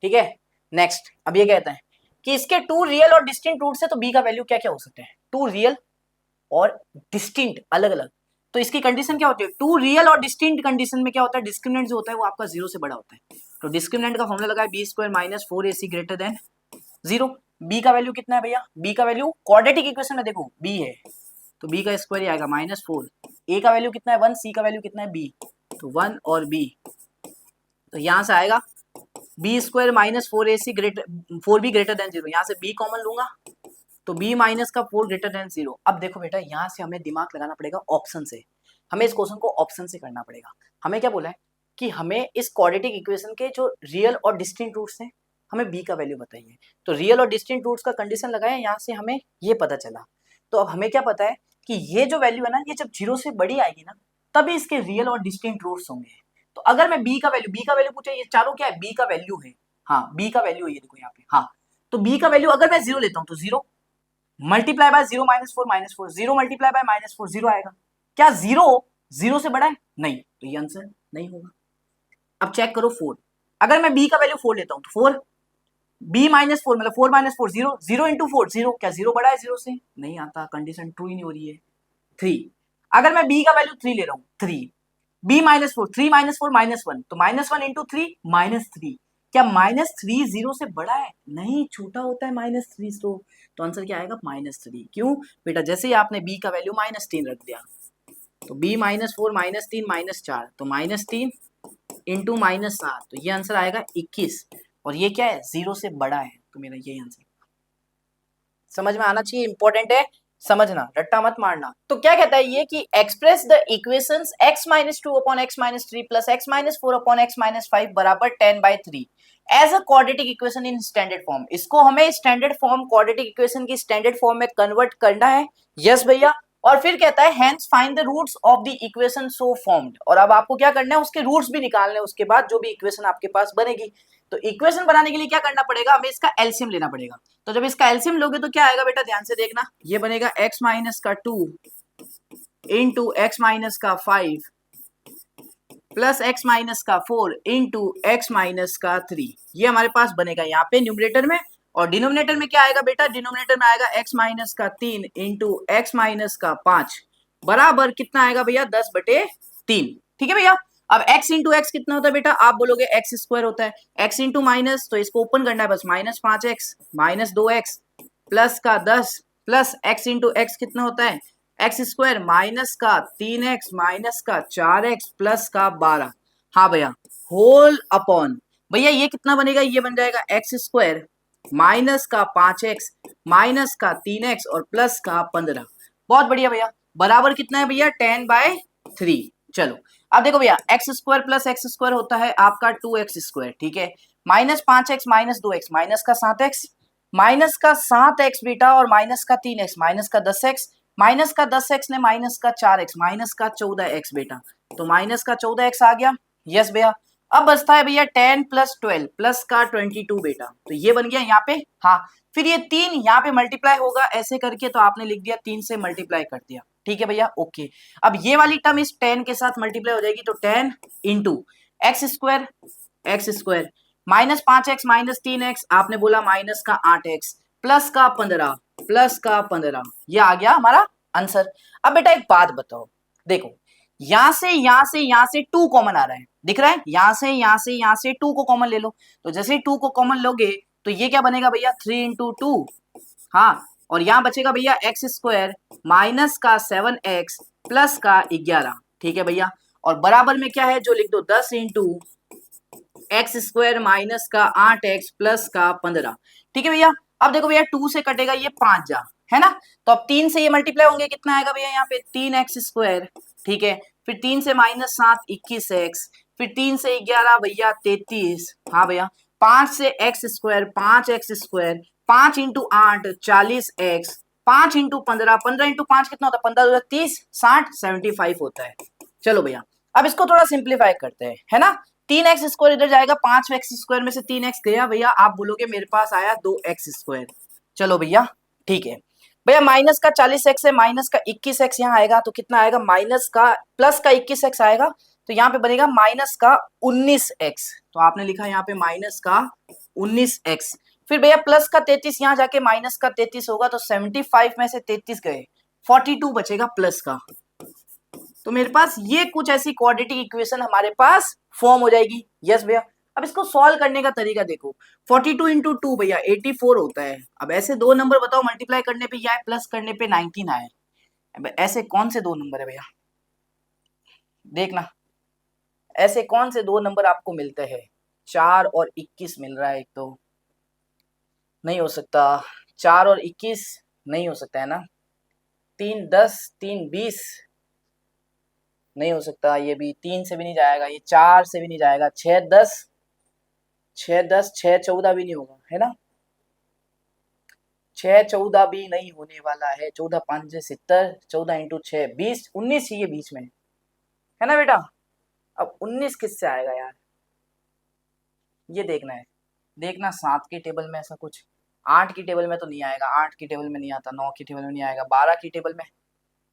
ठीक है, नेक्स्ट अब ये कहता है कि इसके 2 रियल और डिस्टिंक्ट रूट से, तो b का वैल्यू क्या क्या हो सकते हैं, 2 रियल और डिस्टिंक्ट अलग अलग, तो इसकी कंडीशन क्या होती है, 2 रियल और डिस्टिंक्ट कंडीशन में क्या होता है, डिस्क्रिमिनेंट जो होता है वो आपका 0 से बड़ा होता है, तो डिस्क्रिमिनेंट का फॉर्मूला लगा है b² - 4ac > 0। बी का वैल्यू कितना है भैया, बी का वैल्यू क्वाड्रेटिक इक्वेशन में देखो बी है तो बी का स्क्वायर ही आएगा -4। ए का वैल्यू कितना है 1, सी का वैल्यू कितना है बी, तो 1 और बी, तो यहां से आएगा B square -4ac greater 4b greater than 0, यहाँ से b कॉमन लूंगा तो b माइनस का 4 ग्रेटर देन 0। अब देखो बेटा यहाँ से हमें दिमाग लगाना पड़ेगा ऑप्शन से, हमें इस क्वेश्चन को ऑप्शन से करना पड़ेगा। हमें क्या बोला है कि हमें इस क्वाड्रेटिक इक्वेशन के जो रियल और डिस्टिंक्ट रूट्स हैं हमें b का वैल्यू बताइए, तो रियल और डिस्टिंक्ट रूट्स का कंडीशन लगाया, यहाँ से हमें ये पता चला। तो अब हमें क्या पता है कि ये जो वैल्यू है ना, ये जब 0 से बड़ी आएगी ना तभी इसके रियल और डिस्टिंक्ट रूट्स होंगे। तो अगर मैं b का वैल्यू पूछा, ये चारों क्या है b का वैल्यू है, हाँ b का वैल्यू है ये देखो यहाँ पे, हाँ तो b का वैल्यू अगर मैं 0 लेता हूँ तो 0 मल्टीप्लाई बाय 0 -4 0 मल्टीप्लाई बाय -4 0 आएगा। क्या 0 से बड़ा है? नहीं, तो ये आंसर नहीं होगा। अब चेक करो 4, अगर मैं b का वैल्यू 4 लेता हूँ तो 4 b -4 मतलब 4 -4 0 0 इंटू 4 0, क्या 0 बड़ा है 0 से? नहीं आता, कंडीशन ट्रू ही नहीं हो रही है। 3, अगर मैं b का वैल्यू 3 ले रहा हूँ 3 b -4 3 -4 -1, तो -1 इंटू 3 -3, क्या -3 0 से बड़ा है? नहीं, छोटा होता है -3 तो आंसर क्या आएगा -3। क्यों बेटा, जैसे ही आपने b का वैल्यू -3 रख दिया तो b -4 -3 -4, तो -3 इंटू -7, तो ये आंसर आएगा 21, और ये क्या है 0 से बड़ा है, तो मेरा यही आंसर समझ में आना चाहिए, इंपॉर्टेंट है समझना, रट्टा मत मारना। तो क्या कहता है ये कि express the equations x -2 upon x -3 plus x -4 upon x -5 बराबर 10/3 as a quadratic equation in standard form. इसको हमें स्टैंडर्ड फॉर्म, क्वाड्रेटिक इक्वेशन की स्टैंडर्ड फॉर्म में कन्वर्ट करना है। यस भैया, और फिर कहता है hence find the roots of the equation so formed, और अब आपको क्या करना है उसके रूट्स भी निकालने हैं उसके बाद जो भी इक्वेशन आपके पास बनेगी। तो इक्वेशन बनाने के लिए क्या करना पड़ेगा, हमें इसका एलसीएम लेना पड़ेगा। तो जब इसका एलसीएम लोगे तो क्या आएगा बेटा, ध्यान से देखना, ये बनेगा x माइनस का 2 इंटू एक्स माइनस का 5 प्लस x माइनस का 4 इंटू एक्स माइनस का 3, ये हमारे पास बनेगा यहाँ पे न्यूमरेटर में। और डिनोमिनेटर में क्या आएगा बेटा, डिनोमिनेटर में आएगा x माइनस का 3 इंटू एक्स माइनस का 5 बराबर कितना आएगा भैया 10/3। ठीक है भैया। अब x इंटू एक्स कितना होता है बेटा, आप बोलोगे एक्स स्क्वायर होता है, x इंटू माइनस तो इसको ओपन करना है बस, -5x -2x प्लस का 10 प्लस x इंटू एक्स कितना होता है एक्स स्क्वायर माइनस का 3x माइनस का 4x प्लस का 12, हाँ भैया होल अपॉन, भैया ये कितना बनेगा, ये बन जाएगा एक्स स्क्वायर माइनस का 5x माइनस का 3x और प्लस का 15। बहुत बढ़िया भैया, बराबर कितना है भैया 10/3। चलो अब देखो भैया x square plus x square होता है आपका 2x स्क्वायर, ठीक है, -5x -2x माइनस का 7x माइनस का 7x बेटा और माइनस का 3x माइनस का 10x माइनस का 10x ने माइनस का 4x माइनस का 14x बेटा, तो माइनस का 14x आ गया। यस भैया, अब बचता है भैया 10 + 12 प्लस का 22 बेटा, तो ये बन गया यहाँ पे, हाँ फिर ये 3 यहाँ पे मल्टीप्लाई होगा ऐसे करके, तो आपने लिख दिया 3 से मल्टीप्लाई कर दिया, ठीक है भैया ओके। अब ये वाली टर्म इस 10 के साथ मल्टीप्लाई हो जाएगी, तो 10 into x square -5x -3x आपने बोला माइनस का 8x प्लस का 15 ये आ गया हमारा आंसर। अब बेटा एक बात बताओ, देखो यहां से 2 कॉमन आ रहा है, दिख रहा है, यहां से 2 को कॉमन ले लो, तो जैसे ही 2 को कॉमन लोगे तो ये क्या बनेगा भैया 3 इंटू 2, हाँ, और यहां बचेगा भैया एक्स स्क्वायर माइनस का 7x प्लस का 11, ठीक है भैया, और बराबर में क्या है जो लिख दो 10 इंटू एक्स स्क्वायर माइनस का 8x प्लस का 15, ठीक है भैया। अब देखो भैया 2 से कटेगा ये 5 जा, है ना, तो अब 3 से ये मल्टीप्लाई होंगे, कितना आएगा भैया यहाँ पे 3x स्क्वायर, ठीक है, फिर 3 से -7 21x, फिर 3 से 11 भैया 33, हाँ भैया, 5 से x square 5x square 5 into 8 40x 5 into 15 15 into 5 कितना होता है 15 30 60 75 होता है। चलो भैया अब इसको थोड़ा सिंप्लीफाई करते हैं, है ना, 3x स्क्वायर इधर जाएगा, 5x स्क्वायर में से 3x गया भैया, आप बोलोगे मेरे पास आया 2x स्क्वायर। चलो भैया ठीक है भैया, माइनस का 40x है माइनस का 21x यहाँ आएगा, तो कितना आएगा माइनस का प्लस का 21x आएगा, तो यहाँ पे बनेगा माइनस का 19x, तो आपने लिखा यहाँ पे माइनस का 19x, फिर भैया प्लस का 33 यहाँ जाके माइनस का 33 होगा, तो 75 में से 33 गए 42 बचेगा प्लस का, तो मेरे पास ये कुछ ऐसी क्वाड्रेटिक इक्वेशन हमारे पास फॉर्म हो जाएगी। यस भैया, अब इसको सॉल्व करने का तरीका देखो, 42 इंटू टू भैया 84 होता है। अब ऐसे दो नंबर बताओ मल्टीप्लाई करने पे ये आए, प्लस करने पे 19 आए। अब ऐसे कौन से दो नंबर है भैया, देखना ऐसे कौन से दो नंबर आपको मिलते हैं। 4 और 21 मिल रहा है, एक तो नहीं हो सकता, 4 और 21 नहीं हो सकता है ना, 3 10 3 20 नहीं हो सकता, ये भी 3 से भी नहीं जाएगा, ये 4 से भी नहीं जाएगा, 6 10 6 14 भी नहीं होगा है ना, 6 14 भी नहीं होने वाला है, 14 5 70, 14 इंटू 6 20, 19 चाहिए बीच में है ना बेटा। अब 19 किससे आएगा यार, ये देखना है, देखना 7 की टेबल में ऐसा कुछ, 8 की टेबल में तो नहीं आएगा, 8 की टेबल में नहीं आता, 9 की टेबल में नहीं आएगा, 12 की टेबल में,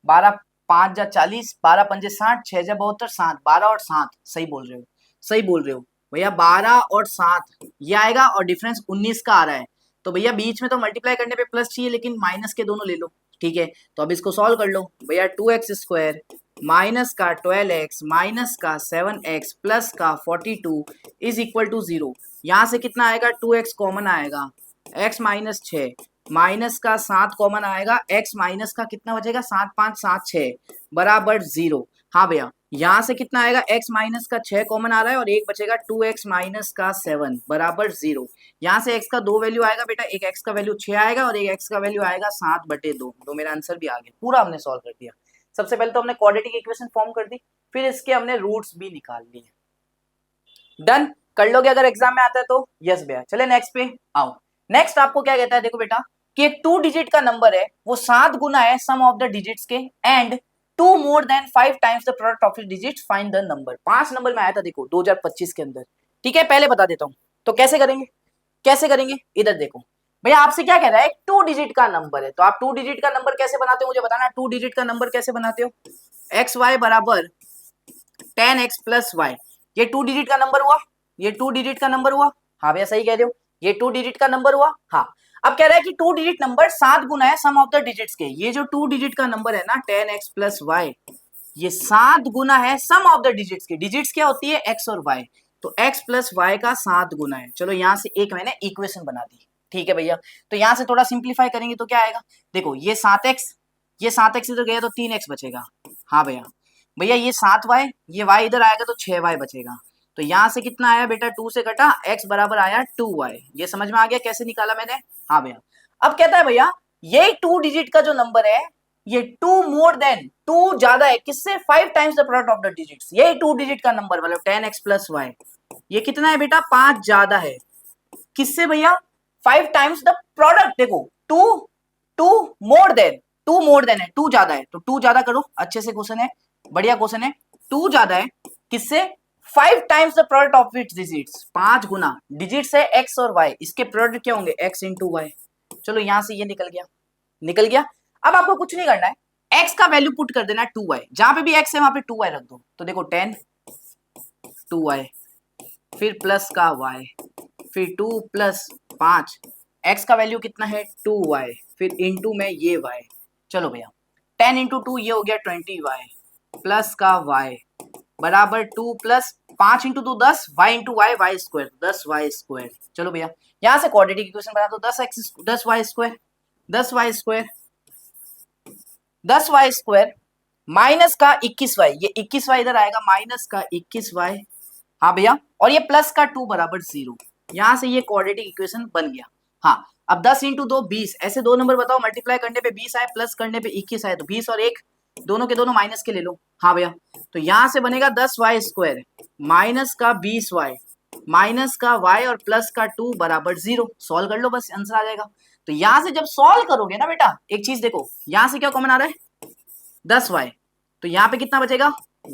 12 5 जा 40, 12 5 60, 6 जा 72, 7, 12 और 7, सही बोल रहे हो, सही बोल रहे हो भैया, 12 और 7 ये आएगा और डिफरेंस 19 का आ रहा है। तो भैया बीच में तो मल्टीप्लाई करने पे प्लस चाहिए, लेकिन माइनस के दोनों ले लो, ठीक है। तो अब इसको सॉल्व कर लो भैया, 2x² माइनस का 12x माइनस का 7x प्लस का 42 इज इक्वल टू 0। यहाँ से कितना आएगा, 2x कॉमन आएगा, x माइनस 6 माइनस का 7 कॉमन आएगा, x माइनस का कितना बचेगा, 7 5 7 6 बराबर 0। हाँ भैया यहाँ से कितना आएगा, x माइनस का 6 कॉमन आ रहा है और एक बचेगा 2x माइनस का 7 बराबर 0। यहाँ से x का दो वैल्यू आएगा बेटा, एक x का वैल्यू 6 आएगा और एक x का वैल्यू आएगा 7/2। तो मेरा आंसर भी आ गया, पूरा हमने सॉल्व कर दिया। सबसे पहले तो हमने क्वाड्रेटिक इक्वेशन फॉर्म कर दी, फिर इसके हमने रूट्स भी निकाल लिए। डन, कर लोगे अगर एग्जाम में आता है तो, यस भैया। चले नेक्स्ट पे आओ। नेक्स्ट आपको क्या कहता है, देखो बेटा कि एक 2 डिजिट का नंबर है, वो 7 गुना है सम ऑफ द डिजिट्स के, and 2 more than 5 times the product of the digits, find the number. 5 number में आया था देखो 2025 के अंदर, ठीक है। पहले बता देता हूं तो कैसे करेंगे, कैसे करेंगे, इधर देखो भैया, आपसे क्या कह रहा है, एक 2 डिजिट का नंबर है, तो आप 2 डिजिट का नंबर कैसे बनाते हो मुझे बताना। 2 डिजिट का नंबर कैसे बनाते हो, एक्स वाई बराबर 10x प्लस वाई, ये 2 डिजिट का नंबर हुआ, ये 2 डिजिट का नंबर हुआ, हाँ भैया सही कह रहे हो, ये 2 डिजिट का नंबर हुआ। हाँ अब कह रहा है कि 2 डिजिट नंबर 7 गुना है सम ऑफ द डिजिट्स के, ये जो 2 डिजिट का नंबर है ना 10x प्लस वाई, ये 7 गुना है सम ऑफ द डिजिट्स के। डिजिट्स क्या होती है, x और y, तो x प्लस वाई का 7 गुना है। चलो यहाँ से एक मैंने इक्वेशन बना दी, ठीक है भैया। तो यहाँ से थोड़ा सिंप्लीफाई करेंगे तो क्या आएगा, देखो ये 7x, ये 7x इधर गया तो 3x बचेगा, हाँ भैया। भैया ये 7y, ये y इधर आएगा तो 6y बचेगा। तो यहाँ से कितना आया बेटा, 2 से कटा, x बराबर आया 2y। ये समझ में आ गया कैसे निकाला मैंने, हाँ भैया। अब कहता है भैया ये 2 डिजिट का जो नंबर है, ये 2 मोर देन, 2 ज्यादा है किससे, 5 times the product of the digits. ये 2 डिजिट का नंबर मतलब 10x प्लस y, ये कितना है बेटा, 5 ज्यादा है किससे भैया, 5 टाइम्स द प्रोडक्ट। देखो 2 मोर देन, 2 मोर देन है, 2 ज्यादा है, तो 2 ज्यादा करो, अच्छे से क्वेश्चन है, बढ़िया क्वेश्चन है। 2 ज्यादा है किससे, 5 times the product of its digits, 5 Guna digits है x और y, इसके प्रोडक्ट क्या होंगे, x इंटू वाई। चलो यहां से ये निकल गया, निकल गया। अब आपको कुछ नहीं करना है, x का वैल्यू पुट कर देना है 2y, जहां पे भी x है वहां पे 2y रख दो। तो देखो 10 2y, फिर प्लस का y, फिर 2 प्लस 5, x का वैल्यू कितना है 2y, फिर इंटू में ये y। चलो भैया 10 इंटू 2 ये हो गया 20y, प्लस का y बराबर 2 plus 5 into 2 10, y into Y, Y square 10y square. चलो भैया यहाँ से क्वाड्रेटिक इक्वेशन बना दो, 10y square, 10y square, 10y square minus का 21y, ये 21y इधर आएगा, माइनस का 21y, हाँ भैया, और ये प्लस का 2 बराबर 0। यहाँ से ये क्वाड्रेटिक इक्वेशन बन गया। हाँ अब 10 इंटू 2 20, ऐसे दो नंबर बताओ मल्टीप्लाई करने पे 20 आए, प्लस करने पे 21 आए, तो 20 और 1 दोनों के दोनों माइनस के ले लो, हाँ भैया। तो यहाँ से बनेगा 10y स्क्वायर माइनस का 20y माइनस का y और प्लस का 2 बराबर 0। सॉल्व कर लो बस, आंसर आ जाएगा। तो यहाँ से जब सॉल्व करोगे ना बेटा, एक चीज देखो, यहाँ से क्या कॉमन आ रहा है 10y, तो यहाँ पे कितना बचेगा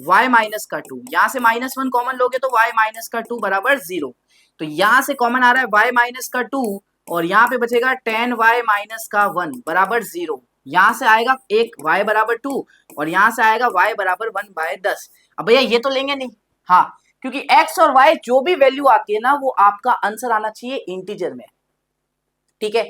y माइनस का 2, यहाँ से -1 कॉमन लोगे तो y माइनस का 2 बराबर 0। तो यहाँ से कॉमन आ रहा है y माइनस का 2 और यहाँ पे बचेगा 10y माइनस का 1 बराबर 0। यहाँ से आएगा एक y बराबर 2 और यहाँ से आएगा y बराबर 1/10। अब भैया ये तो लेंगे नहीं, हाँ, क्योंकि x और y जो भी वैल्यू आती है ना वो आपका आंसर आना चाहिए इंटीजर में, ठीक है।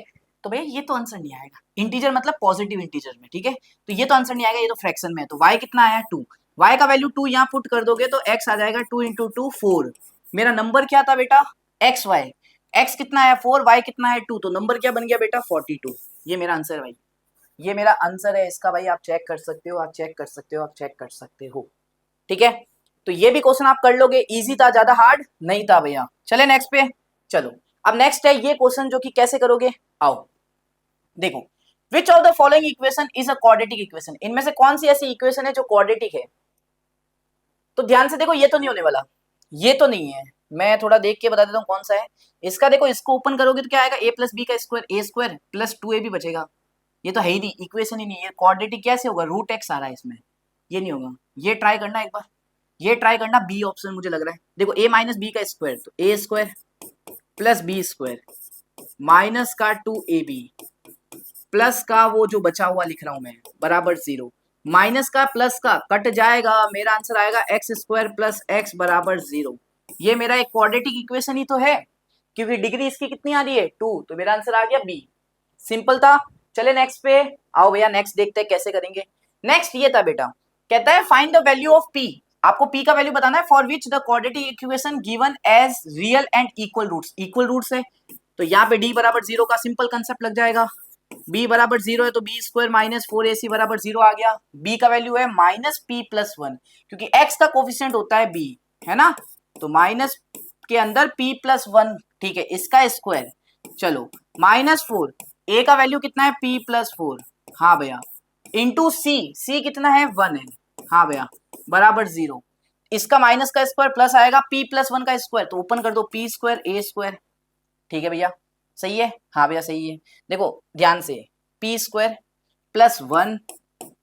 तो भैया ये तो आंसर नहीं आएगा, इंटीजर मतलब पॉजिटिव इंटीजर में, ठीक है। तो ये तो आंसर नहीं आएगा, ये तो फ्रैक्शन में है। तो y कितना आया 2, y का वैल्यू 2 यहाँ पुट कर दोगे तो x आ जाएगा 2 इंटू 2 4, मेरा नंबर क्या था बेटा, एक्स वाई, एक्स कितना है 4, वाई कितना है 2, तो नंबर क्या बन गया बेटा 42। ये मेरा आंसर है भाई, ये मेरा आंसर है इसका भाई, आप चेक कर सकते हो, आप चेक कर सकते हो, आप चेक कर सकते हो। ठीक है, तो ये भी क्वेश्चन आप कर लोगे, इजी था, ज्यादा हार्ड नहीं था भैया। चले नेक्स्ट पे, चलो अब नेक्स्ट है ये क्वेश्चन जो कि कैसे करोगे, आओ देखो, विच of the following equation is a quadratic equation, इनमें से कौन सी ऐसी इक्वेशन है जो क्वाड्रेटिक है। तो ध्यान से देखो, ये तो नहीं होने वाला, ये तो नहीं है, मैं थोड़ा देख के बता देता हूँ कौन सा है इसका। देखो इसको ओपन करोगे तो क्या आएगा, ए प्लस बी का स्क्वायर, ए स्क्वायर प्लस 2 भी बचेगा, ये तो है ही नहीं, इक्वेशन ही नहीं है, क्वाड्रेटिक कैसे होगा, रूट एक्स आ रहा है इसमें, ये नहीं होगा। ये ट्राई करना एक बार, ये ट्राई करना, बी ऑप्शन मुझे लग रहा है। देखो ए माइनस बी का स्क्वायर, तो a square plus b square minus का 2ab प्लस का वो जो बचा हुआ लिख रहा हूं मैं बराबर 0, माइनस का प्लस का कट जाएगा, मेरा आंसर आएगा एक्स स्क्वायर प्लस एक्स बराबर 0। ये मेरा एक क्वाड्रेटिक इक्वेशन ही तो है, क्योंकि डिग्री इसकी कितनी आ रही है 2, तो मेरा आंसर आ गया बी। सिंपल था। चले नेक्स्ट पे, आओ भैया नेक्स्ट देखते हैं कैसे करेंगे। नेक्स्ट ये था बेटा, कहता है find the value of p, आपको पी का वैल्यू बताना है, for which the quadratic equation given as real and equal roots, equal roots है तो यहाँ पे डी बराबर 0 का सिंपल कंसेप्ट लग जाएगा, b बराबर 0 है तो बी स्क्वायर माइनस 4ac बराबर 0 आ गया, b का वैल्यू है माइनस पी प्लस 1, क्योंकि x का कोफिशिएंट होता है b, है ना, तो माइनस के अंदर p प्लस 1, ठीक है, इसका स्क्वायर, चलो माइनस 4, a का वैल्यू कितना है p प्लस 4, हाँ भैया, इंटू c कितना है 1 है, हाँ भैया, बराबर 0, इसका माइनस का स्क्वायर प्लस आएगा p प्लस 1 का स्क्वायर, तो ओपन कर दो p स्क्वायर a स्क्वायर, ठीक है भैया, सही है, हाँ भैया सही है। देखो ध्यान से, पी स्क्वायर प्लस 1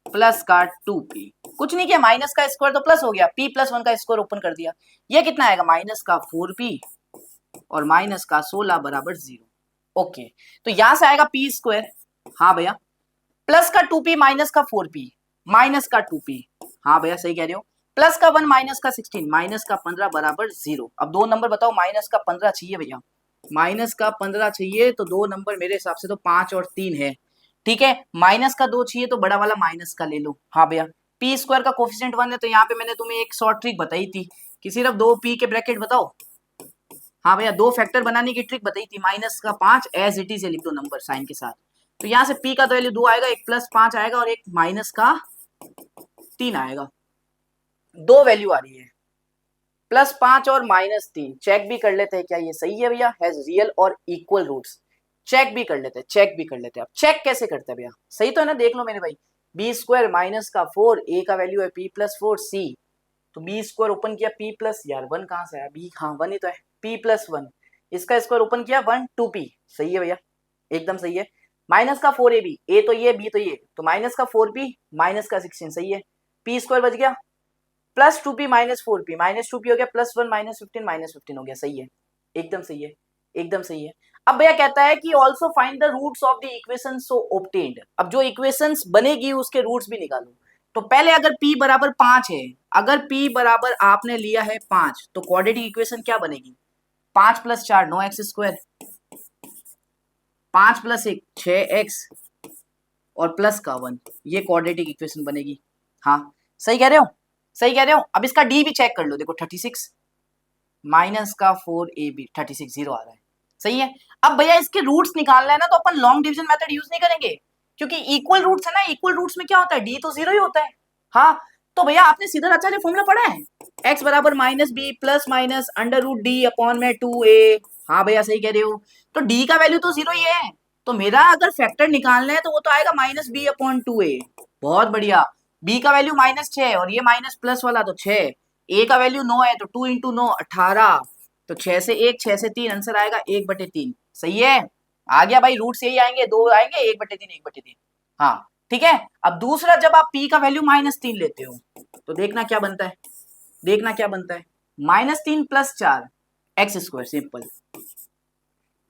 प्लस का 2p, कुछ नहीं किया, माइनस का स्क्वायर तो प्लस हो गया, p प्लस 1 का स्क्वायर ओपन कर दिया, ये कितना आएगा माइनस का 4p और माइनस का 16 बराबर 0। ओके, तो यहां से आएगा p स्क्वायर, हाँ भैया, प्लस का 2p माइनस का 4p माइनस का 2p, हाँ भैया सही कह रहे हो, प्लस का 1 माइनस का 16 माइनस का 15 बराबर 0। अब दो नंबर बताओ, माइनस का 15 चाहिए भैया, माइनस का 15 चाहिए, तो दो नंबर मेरे हिसाब से तो 5 और 3 है, ठीक है, माइनस का 2 चाहिए तो बड़ा वाला माइनस का ले लो, हाँ भैया, पी स्क्वायर का कोफिशिएंट 1 है, तो यहाँ पे मैंने तुम्हें एक शॉर्ट ट्रिक बताई थी कि सिर्फ 2p के ब्रैकेट बताओ, हाँ भैया, दो फैक्टर बनाने की ट्रिक बताई थी, माइनस का 5 एज इट इज लिख दो नंबर साइन के साथ, तो यहाँ से p का तो वैल्यू 2 आएगा, एक प्लस 5 आएगा और एक माइनस का 3 आएगा, दो वैल्यू आ रही है, +5 और -3, चेक भी कर लेते हैं क्या ये सही है भैया, हैज रियल और इक्वल रूट्स, चेक भी कर लेते हैं, चेक भी कर लेते हैं। अब चेक कैसे करते हैं भैया, सही तो है ना, देख लो मेरे भाई, बी स्क्वायर माइनस का 4, ए का वैल्यू है p प्लस 4 c, तो बी स्क्वायर ओपन किया p प्लस, यार 1 कहाँ से आया, b हाँ 1 ही तो है, p प्लस 1, इसका स्क्वायर ओपन किया 1 2p, सही है भैया, एकदम सही है, माइनस का 4ab, a तो ये b तो ये, तो माइनस का 4p माइनस का 16, सही है, p स्क्वायर बच गया plus 2p minus 4p minus 2p हो गया, प्लस 1 माइनस 15 हो गया, सही है, एकदम सही है, एकदम सही है। अब भैया कहता है कि also find the roots of the equation so obtained, अब जो इक्वेशंस बनेगी उसके रूट्स भी निकालो। तो पहले अगर p बराबर 5 है, अगर p बराबर आपने लिया है 5, तो क्वाड्रेटिक इक्वेशन क्या बनेगी, 5 plus 4 9x square, 5 plus 1 6x और प्लस का 1, ये क्वाड्रेटिक इक्वेशन बनेगी, हाँ सही कह रहे हो, सही कह रहे हो। अब इसका डी भी चेक कर लो, देखो 36 माइनस का 4ab 36 0 आ रहा है, सही है। अब भैया इसके रूट्स निकालना है ना, तो अपन लॉन्ग डिवीजन मेथड यूज नहीं करेंगे, क्योंकि इक्वल रूट्स है ना, इक्वल रूट्स में क्या होता है, डी तो 0 ही होता है, हाँ, तो भैया आपने सीधा आचार्य फॉर्मूला पढ़ा है, x बराबर minus b plus minus under root D upon में 2a, हाँ भैया सही कह रहे हो, तो डी का वैल्यू तो 0 ही है, तो मेरा अगर फैक्टर निकालना है तो वो तो आएगा माइनस बी अपॉन 2a, बहुत बढ़िया, b का वैल्यू -6 और ये माइनस प्लस वाला तो 6, a का वैल्यू 9 है तो 2 इंटू 9 18, तो 6 से 1 6 से 3 आंसर आएगा 1/3, सही है, आ गया भाई, रूट से ही आएंगे, दो आएंगे 1/3 1/3, हाँ ठीक है। अब दूसरा, जब आप p का वैल्यू -3 लेते हो तो देखना क्या बनता है, देखना क्या बनता है, -3 plus 4 x square, simple,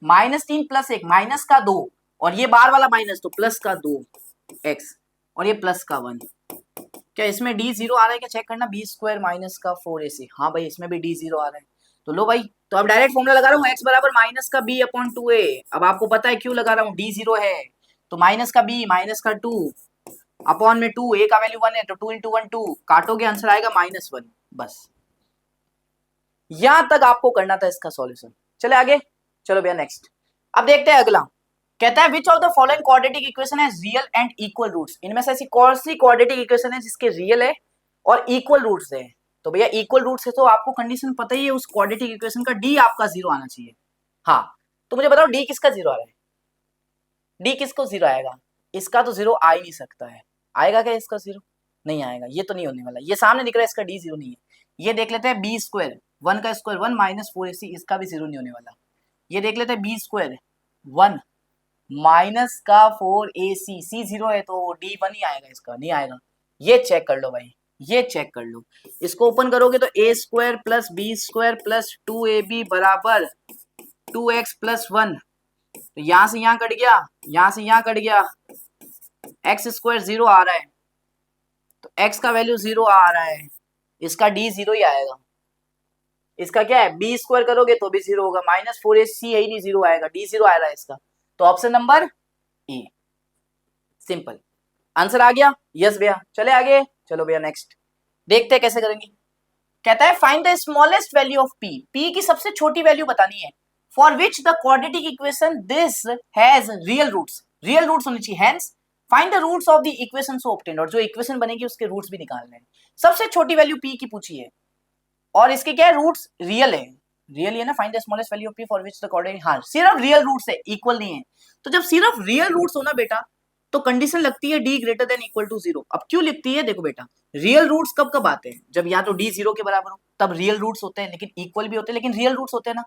-3 plus 1 minus का 2 और ये बार वाला माइनस तो प्लस का 2 एक्स और ये प्लस का 1, क्या इसमें d 0 आ रहा है क्या, चेक करना, बी स्क्वायर माइनस का 4ac, हाँ भाई इसमें भी d 0 आ रहा है, तो लो भाई, तो अब डायरेक्ट फॉर्मूला लगा रहा हूँ, x बराबर माइनस का b अपॉन 2a, अब आपको पता है क्यों लगा रहा हूँ, d 0 है तो माइनस का b माइनस का 2 अपॉन में 2, a का वैल्यू 1 है तो 2 इंटू 1 2, काटोगे आंसर आएगा -1, बस यहां तक आपको करना था इसका सॉल्यूशन। चले आगे, चलो भैया नेक्स्ट। अब देखते हैं अगला, कहता है विच of the following quadratic equation है रियल एंड इक्वल रूट्स। इनमें से ऐसी कौन सी क्वाड्रेटिक इक्वेशन है जिसके रियल है और इक्वल रूट्स है। तो भैया इक्वल रूट्स है तो आपको कंडीशन पता ही है, उस क्वाड्रेटिक इक्वेशन का डी आपका जीरो आना चाहिए। हाँ, तो मुझे बताओ डी किसका जीरो आ रहा है, डी किसको जीरो आएगा, इसका तो जीरो आ ही नहीं सकता है। आएगा क्या इसका जीरो, नहीं आएगा, ये तो नहीं होने वाला, ये सामने दिख रहा है इसका डी जीरो नहीं है। ये देख लेते हैं बी स्क्वायर, वन का square one minus four AC, इसका भी जीरो नहीं होने वाला। ये देख लेते हैं बी स्क्वायर वन माइनस का फोर AC, सी जीरो है तो डी वन ही आएगा, इसका नहीं आएगा। ये चेक कर लो भाई, ये चेक कर लो। इसको ओपन करोगे तो a square plus b square plus 2AB बराबर 2x प्लस वन, तो यहां से यहां कट गया, यहां से यहां कट गया, एक्स स्क्वायर जीरो आ रहा है, तो x का वैल्यू जीरो आ रहा है, इसका डी जीरो ही आएगा। इसका क्या है, बी स्क्वायर करोगे तो भी जीरो होगा, माइनस फोर AC है ही नहीं, जीरो आएगा, डी जीरो आ रहा है इसका, तो option number A. Simple answer आ गया, यस भैया। चले आगे, चलो भैया नेक्स्ट देखते हैं कैसे करेंगे। कहता है find the smallest value of p, p की सबसे छोटी वैल्यू बतानी है, for which the quadratic equation this has real roots, real roots होनी चाहिए, hence find the roots of the equation so obtained, और जो इक्वेशन बनेगी उसके रूट्स भी निकालने हैं। सबसे छोटी वैल्यू पी की पूछी है और इसके क्या है, रूट्स रियल है, रियल है ना, find the smallest value of P for which the quadratic, हाँ सिर्फ रियल रूट्स है, इक्वल नहीं है। तो जब सिर्फ रियल रूट्स हो ना बेटा, तो कंडीशन लगती है D greater than equal to zero. अब क्यों लिखती है, देखो बेटा, रियल रूट्स कब कब आते हैं, जब या तो डी जीरो के बराबर हो तब रियल रूट्स होते हैं, लेकिन इक्वल भी होते हैं, लेकिन रियल रूट्स होते हैं ना।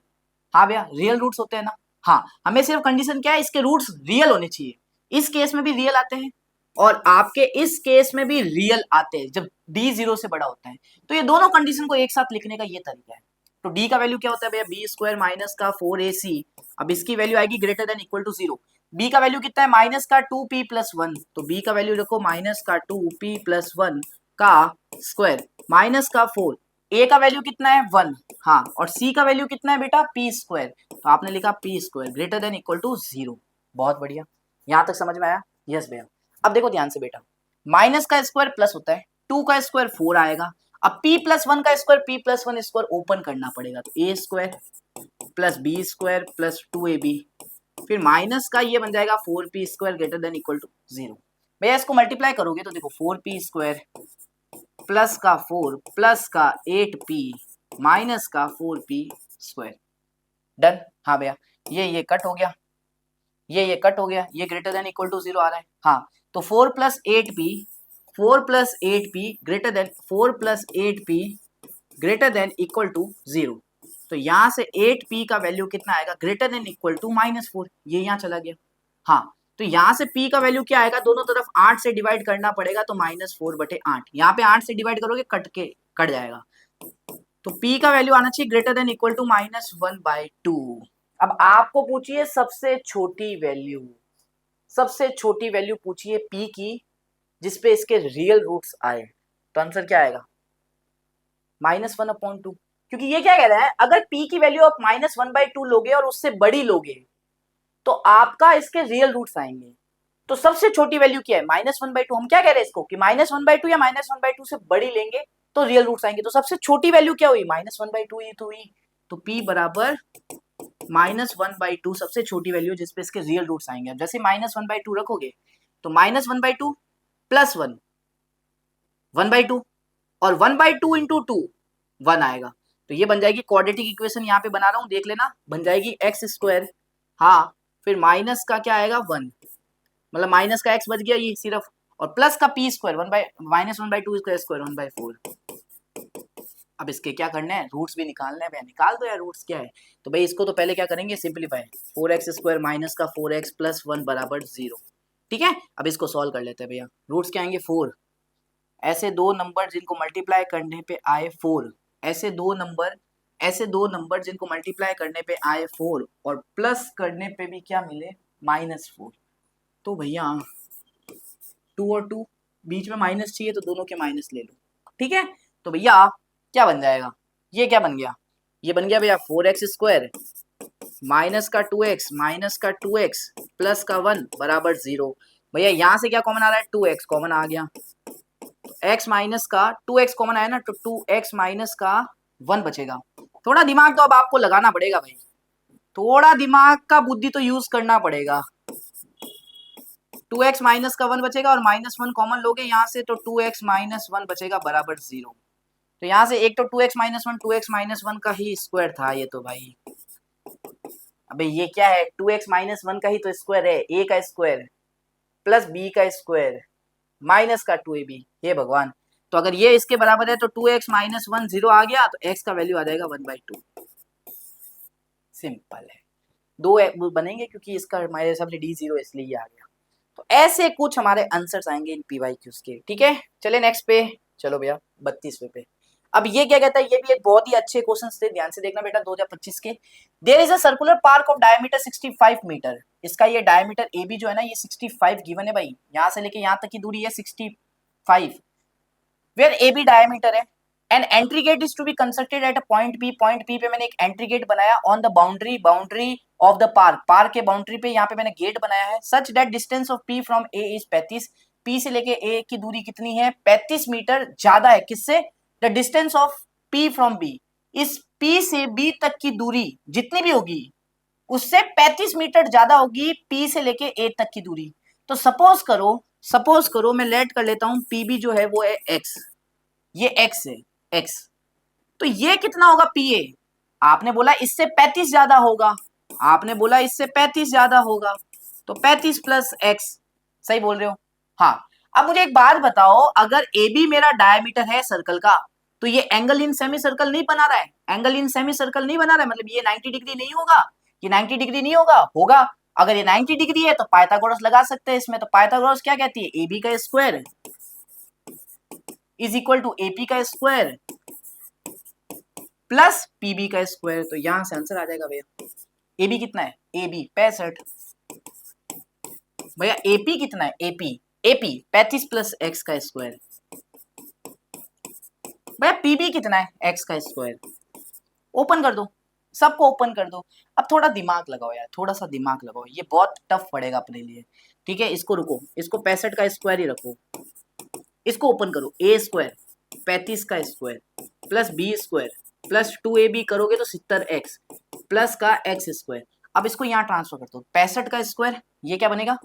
हाँ भैया रियल रूट्स होते हैं ना। हाँ, हमें सिर्फ कंडीशन क्या है, इसके रूट्स रियल होने चाहिए। इस केस में भी रियल आते हैं और आपके इस केस में भी रियल आते हैं जब डी जीरो से बड़ा होता है। तो ये दोनों कंडीशन को एक साथ लिखने का ये तरीका है। तो डी का वैल्यू क्या होता है भैया, बी स्क्वायर माइनस का 4AC, अब इसकी वैल्यू आएगी greater than equal to zero. B का वैल्यू कितना है, माइनस का 2p प्लस वन, तो बी का वैल्यू लिखो माइनस का 2p प्लस वन का स्क्वायर माइनस का 4। ए का वैल्यू कितना है 1, हाँ, और सी का वैल्यू कितना है बेटा p स्क्वायर, तो आपने लिखा p square greater than equal to zero. बहुत बढ़िया, यहां तक समझ में आया, यस भैया। अब देखो ध्यान से बेटा, माइनस का स्क्वायर प्लस होता है, 2 का स्क्वायर 4 आएगा, अब p प्लस वन का square, p plus one square open करना पड़ेगा, तो a square plus b square plus 2ab, फिर माइनस का ये बन जाएगा 4p square greater than equal to zero. भैया इसको मल्टीप्लाई करोगे तो देखो 4p स्क्वायर प्लस का 4 प्लस का 8p माइनस का 4p स्क्वायर, डन। हाँ भैया, ये कट हो गया, ये कट हो गया, ये greater than equal to zero आ रहा है। हाँ, तो 4 plus 8p greater than 4 plus 8p greater than equal to zero. तो यहां से 8p का वैल्यू कितना आएगा, ग्रेटर देन इक्वल टू -4, ये यहां चला गया। हाँ, तो यहां से p का वैल्यू क्या आएगा, दोनों तरफ 8 से डिवाइड करना पड़ेगा, तो -4/8, यहाँ पे 8 से डिवाइड करोगे कट जाएगा, तो p का वैल्यू आना चाहिए ग्रेटर देन इक्वल टू -1/2। अब आपको पूछिए सबसे छोटी वैल्यू, सबसे छोटी वैल्यू पूछिए p की जिसपे इसके रियल रूट्स आए, तो आंसर क्या आएगा, -1/2, क्योंकि ये क्या कह रहा है, अगर p की वैल्यू आप -1/2 लोगे और उससे बड़ी लोगे तो आपका इसके रियल रूट्स आएंगे। तो सबसे छोटी वैल्यू क्या है, -1/2, हम क्या कह रहे हैं इसको कि -1/2 या -1/2 से बड़ी लेंगे तो रियल रूट्स आएंगे। तो सबसे छोटी वैल्यू क्या हुई, -1/2 ही तो हुई, तो p बराबर -1/2 सबसे छोटी वैल्यू जिसपे इसके रियल रूट्स आएंगे। जैसे -1/2 रखोगे तो -1/2 प्लस 1 1/2 और 1/2 इंटू 2 1 आएगा, तो ये बन जाएगी क्वाड्रेटिक इक्वेशन, यहाँ पे बना रहा हूं देख लेना, बन जाएगी एक्स स्क्वायर, हाँ, फिर माइनस का क्या आएगा 1, मतलब माइनस का x बच गया ये सिर्फ, और प्लस का p स्क्वायर -1/2 इसका स्क्वायर 1/4। अब इसके क्या करना है, रूट्स भी निकालना है भैया, निकाल दो यार रूट्स क्या है। तो भाई इसको तो पहले क्या करेंगे, सिंपलीफाई, 4x स्क्वायर माइनस का 4x प्लस 1 बराबर 0। ठीक है, अब इसको सॉल्व कर लेते हैं भैया। रूट्स क्या आएंगे 4, ऐसे दो नंबर जिनको मल्टीप्लाई करने पे आए 4, ऐसे दो नंबर जिनको मल्टीप्लाई करने पे आए 4 और प्लस करने पे भी क्या मिले -4। तो भैया 2 और 2 बीच में माइनस चाहिए तो दोनों के माइनस ले लो। ठीक है, तो भैया क्या बन जाएगा, ये क्या बन गया, ये बन गया भैया 4x स्क्वायर माइनस का 2x प्लस का 1 बराबर 0। भैया यहाँ से क्या कॉमन आ रहा है, 2x कॉमन आ गया, x माइनस का 2x कॉमन आया ना, तो 2x माइनस का 1 बचेगा, थोड़ा दिमाग तो अब आपको लगाना पड़ेगा भाई, थोड़ा दिमाग का बुद्धि तो यूज करना पड़ेगा। 2x माइनस का 1 बचेगा और -1 कॉमन लोगे यहाँ से तो 2x माइनस 1 बचेगा बराबर 0। तो यहाँ से एक तो 2x माइनस 1 2x माइनस 1 का ही स्क्वायर था ये तो भाई। अबे ये क्या है, 2x माइनस 1 का ही तो स्क्वायर है, a का स्क्वायर प्लस b का स्क्वायर माइनस का 2ab। हे भगवान, तो अगर ये इसके बराबर है तो 2x माइनस 1 0 आ गया तो x का वैल्यू आ जाएगा 1/2। सिंपल है, दो बनेंगे क्योंकि इसका हमारे हिसाब से d0 इसलिए आ गया। तो ऐसे कुछ हमारे आंसर्स आएंगे इन PYQs के। ठीक है, चले नेक्स्ट पे, चलो भैया 32वें पे। अब ये क्या कहता है, ये भी एक बहुत ही अच्छे क्वेश्चन थे, ध्यान से देखना बेटा 2025 के। There is a circular park of diameter 65 metre. इसका ये डायमीटर AB जो है ना ये 65 गिवन है भाई, यहाँ से लेके यहाँ तक की दूरी है 65, वेयर AB डायमीटर है। An entry gate is to be constructed at a point P। Point P पे मैंने एक एंट्री गेट बनाया on the boundary of the park. Park के बाउंड्री पे यहाँ पे मैंने गेट बनाया है। Such that distance of P from A is 35। P से लेके A की दूरी कितनी है, 35 मीटर ज्यादा है किससे, the distance of P from B। इस P से B तक की दूरी जितनी भी होगी उससे 35 मीटर ज्यादा होगी P से लेके A तक की दूरी। तो सपोज करो मैं लेट कर लेता हूं PB जो है वो है x, ये x है x, तो ये कितना होगा PA। आपने बोला इससे 35 ज्यादा होगा, आपने बोला इससे 35 ज्यादा होगा, तो 35 प्लस x, सही बोल रहे हो। हाँ, अब मुझे एक बात बताओ, अगर AB मेरा डायमीटर है सर्कल का तो ये एंगल इन सेमी सर्कल नहीं बना रहा है, एंगल इन सेमी सर्कल नहीं बना रहा है, मतलब ये 90 डिग्री नहीं होगा, ये 90 डिग्री नहीं होगा, होगा। अगर ये 90 डिग्री है तो पाइथागोरस लगा सकते हैं इसमें। तो पाइथागोरस क्या कहती है, AB का square is equal to AP का स्क्वायर प्लस PB का स्क्वायर। तो यहां से आंसर आ जाएगा भैया। AB कितना है, AB 65। भैया AP कितना है, AP 35 प्लस x का स्क्वायर। भैया PB कितना है, x का स्क्वायर। ओपन कर दो, सबको ओपन कर दो। अब थोड़ा दिमाग लगाओ यार, थोड़ा सा दिमाग लगाओ, ये बहुत टफ पड़ेगा अपने लिए। ठीक है, इसको रुको, इसको 65 का स्क्वायर ही रखो, इसको ओपन करो। A स्क्वायर 35 का square plus B square plus 2AB करोगे तो 70x प्लस का x स्क्वायर। अब इसको यहाँ ट्रांसफर कर दो, 65 का स्क्वायर, ये क्या बनेगा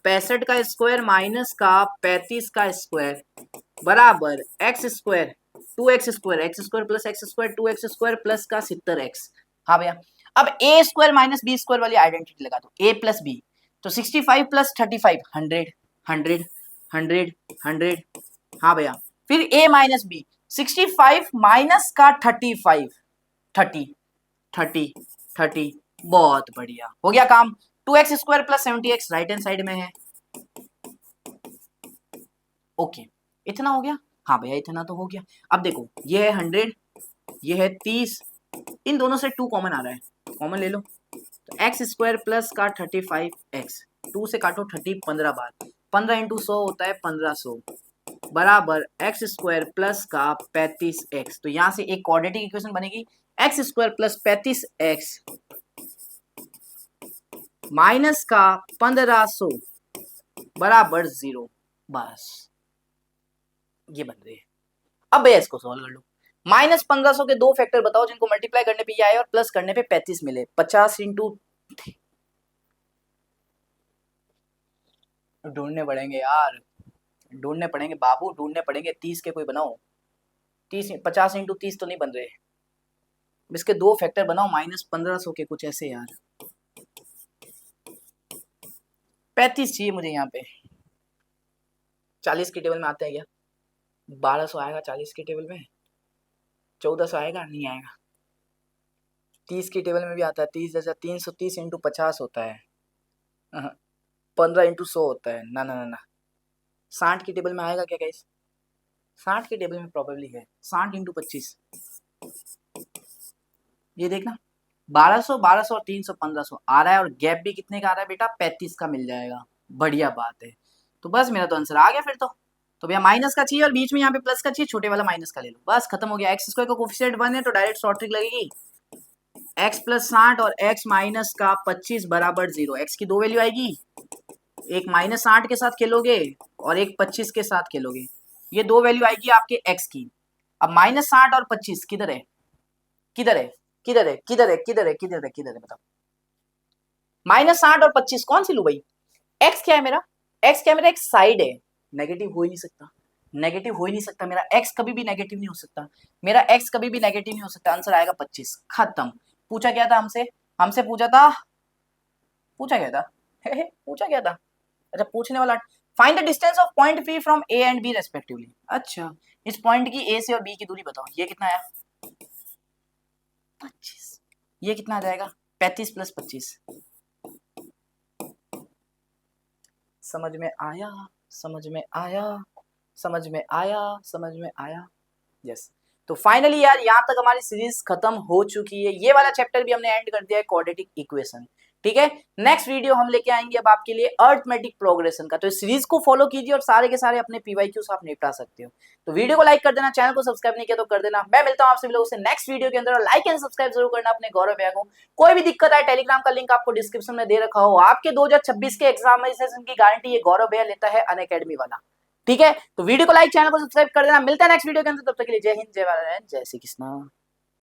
65 का स्क्वायर माइनस का 35 का स्क्वायर बराबर x square 2x square, x square plus x square 2x square plus का 70x। हाँ भैया, अब a square minus b square वाली आइडेंटिटी लगा दो, a प्लस बी, तो 65 प्लस 35 100 100 100 100। हाँ भैया, फिर a माइनस बी, 65 माइनस का 35 30 30 30। बहुत बढ़िया, हो गया काम। 2x square plus 70x right hand side में है। ओके, इतना हो गया। हाँ भैया इतना तो हो गया। अब देखो ये है 100, ये है 30, इन दोनों से 2 कॉमन आ रहा है, कॉमन ले लो। तो एक्स स्क्वायर प्लस का 35x, 2 से काटो 30 15 बार, 15 इंटू 100 होता है 1500 बराबर एक्स स्क्वायर प्लस का 35x। तो यहां से एक क्वाड्रेटिक इक्वेशन बनेगी, x square plus 35x minus का 1500 बराबर 0। बस ये बन रही है। अब भैया इसको सॉल्व कर लो। माइनस 1500 के 2 फैक्टर बताओ जिनको मल्टीप्लाई करने पे ये आए और प्लस करने पे 35 मिले। 50 इंटू ढूंढने पड़ेंगे यार, ढूंढने पड़ेंगे बाबू, ढूंढने पड़ेंगे। 30 के कोई बनाओ, 30 50 इंटू 30 तो नहीं बन रहे, इसके 2 फैक्टर बनाओ माइनस 1500 के कुछ ऐसे यार। 35 चाहिए मुझे यहाँ पे। 40 के टेबल में आता है क्या, 1200 आएगा 40 के टेबल में, 1400 आएगा, नहीं आएगा। 30 की टेबल में भी आता है, 30 जैसा 330 इंटू 50 होता है, 15 इंटू 100 होता है, ना ना ना ना। 60 की टेबल में आएगा क्या गाइस, 60 के टेबल में प्रॉबेबली है, 60 इंटू 25। ये देखना 1200 1200 और 300 1500 आ रहा है, और गैप भी कितने का आ रहा है बेटा, 35 का मिल जाएगा। बढ़िया बात है। तो बस मेरा तो आंसर आ गया फिर तो भैया माइनस का चाहिए और बीच में यहाँ पे प्लस का चाहिए, छोटे वाला माइनस का ले लो, बस खत्म हो गया। एक्स स्क्वायर का कोफिशिएंट 1 है तो डायरेक्ट शॉर्ट ट्रिक लगेगी, x प्लस 60 और x माइनस का 25 बराबर 0। x की 2 वैल्यू आएगी, एक माइनस 60 के साथ खेलोगे और एक 25 के साथ खेलोगे, ये 2 वैल्यू आएगी आपके x की। अब माइनस 60 और 25 किधर है, किधर है, किधर है, किधर है, किधर है, किधर है, किधर है, बताओ। -60 और 25 कौन सी लू भाई? एक्स क्या है मेरा? एक्स क्या है मेरा? एक साइड है, नेगेटिव हो ही नहीं सकता, नेगेटिव हो ही नहीं सकता, मेरा एक्स कभी भी नेगेटिव नहीं हो सकता, मेरा एक्स कभी भी नेगेटिव नहीं हो सकता, आंसर आएगा 25, खत्म। पूछा क्या था हमसे? हमसे पूछा था, पूछा क्या था पूछा क्या था? अच्छा पूछने वाला, find the distance of point p from a and b respectively. अच्छा इस पॉइंट की ए से और बी की दूरी बताओ, ये कितना आया? 25। ये कितना आ जाएगा? 35 + 25। समझ में आया, समझ में आया, समझ में आया, समझ में आया। यस तो फाइनली यार यहाँ तक हमारी सीरीज खत्म हो चुकी है, ये वाला चैप्टर भी हमने एंड कर दिया है, क्वाड्रेटिक इक्वेशन। ठीक है, नेक्स्ट वीडियो हम लेके आएंगे अब आपके लिए अर्थमेटिक प्रोग्रेशन का। तो इस सीरीज को फॉलो कीजिए और सारे के सारे अपने पीवाईक्यूज आप निपटा सकते हो। तो वीडियो को लाइक कर देना, चैनल को सब्सक्राइब नहीं किया तो कर देना। मैं मिलता हूँ आपसे लोगों से नेक्स्ट वीडियो के अंदर, और लाइक एंड सब्सक्राइब जरूर करना अपने गौरव भैया को। कोई भी दिक्कत आए, टेलीग्राम का लिंक आपको डिस्क्रिप्शन में दे रखा हो। आपके 2026 के एग्जामिनेशन की गारंटी ये गौरव भैया लेता है अनअकैडमी वाला। ठीक है, तो वीडियो को लाइक, चैनल को सब्सक्राइब कर देना। मिलता है नेक्स्ट वीडियो के अंदर, तब तक के लिए जय हिंद, जय भारत, जय श्री कृष्णा।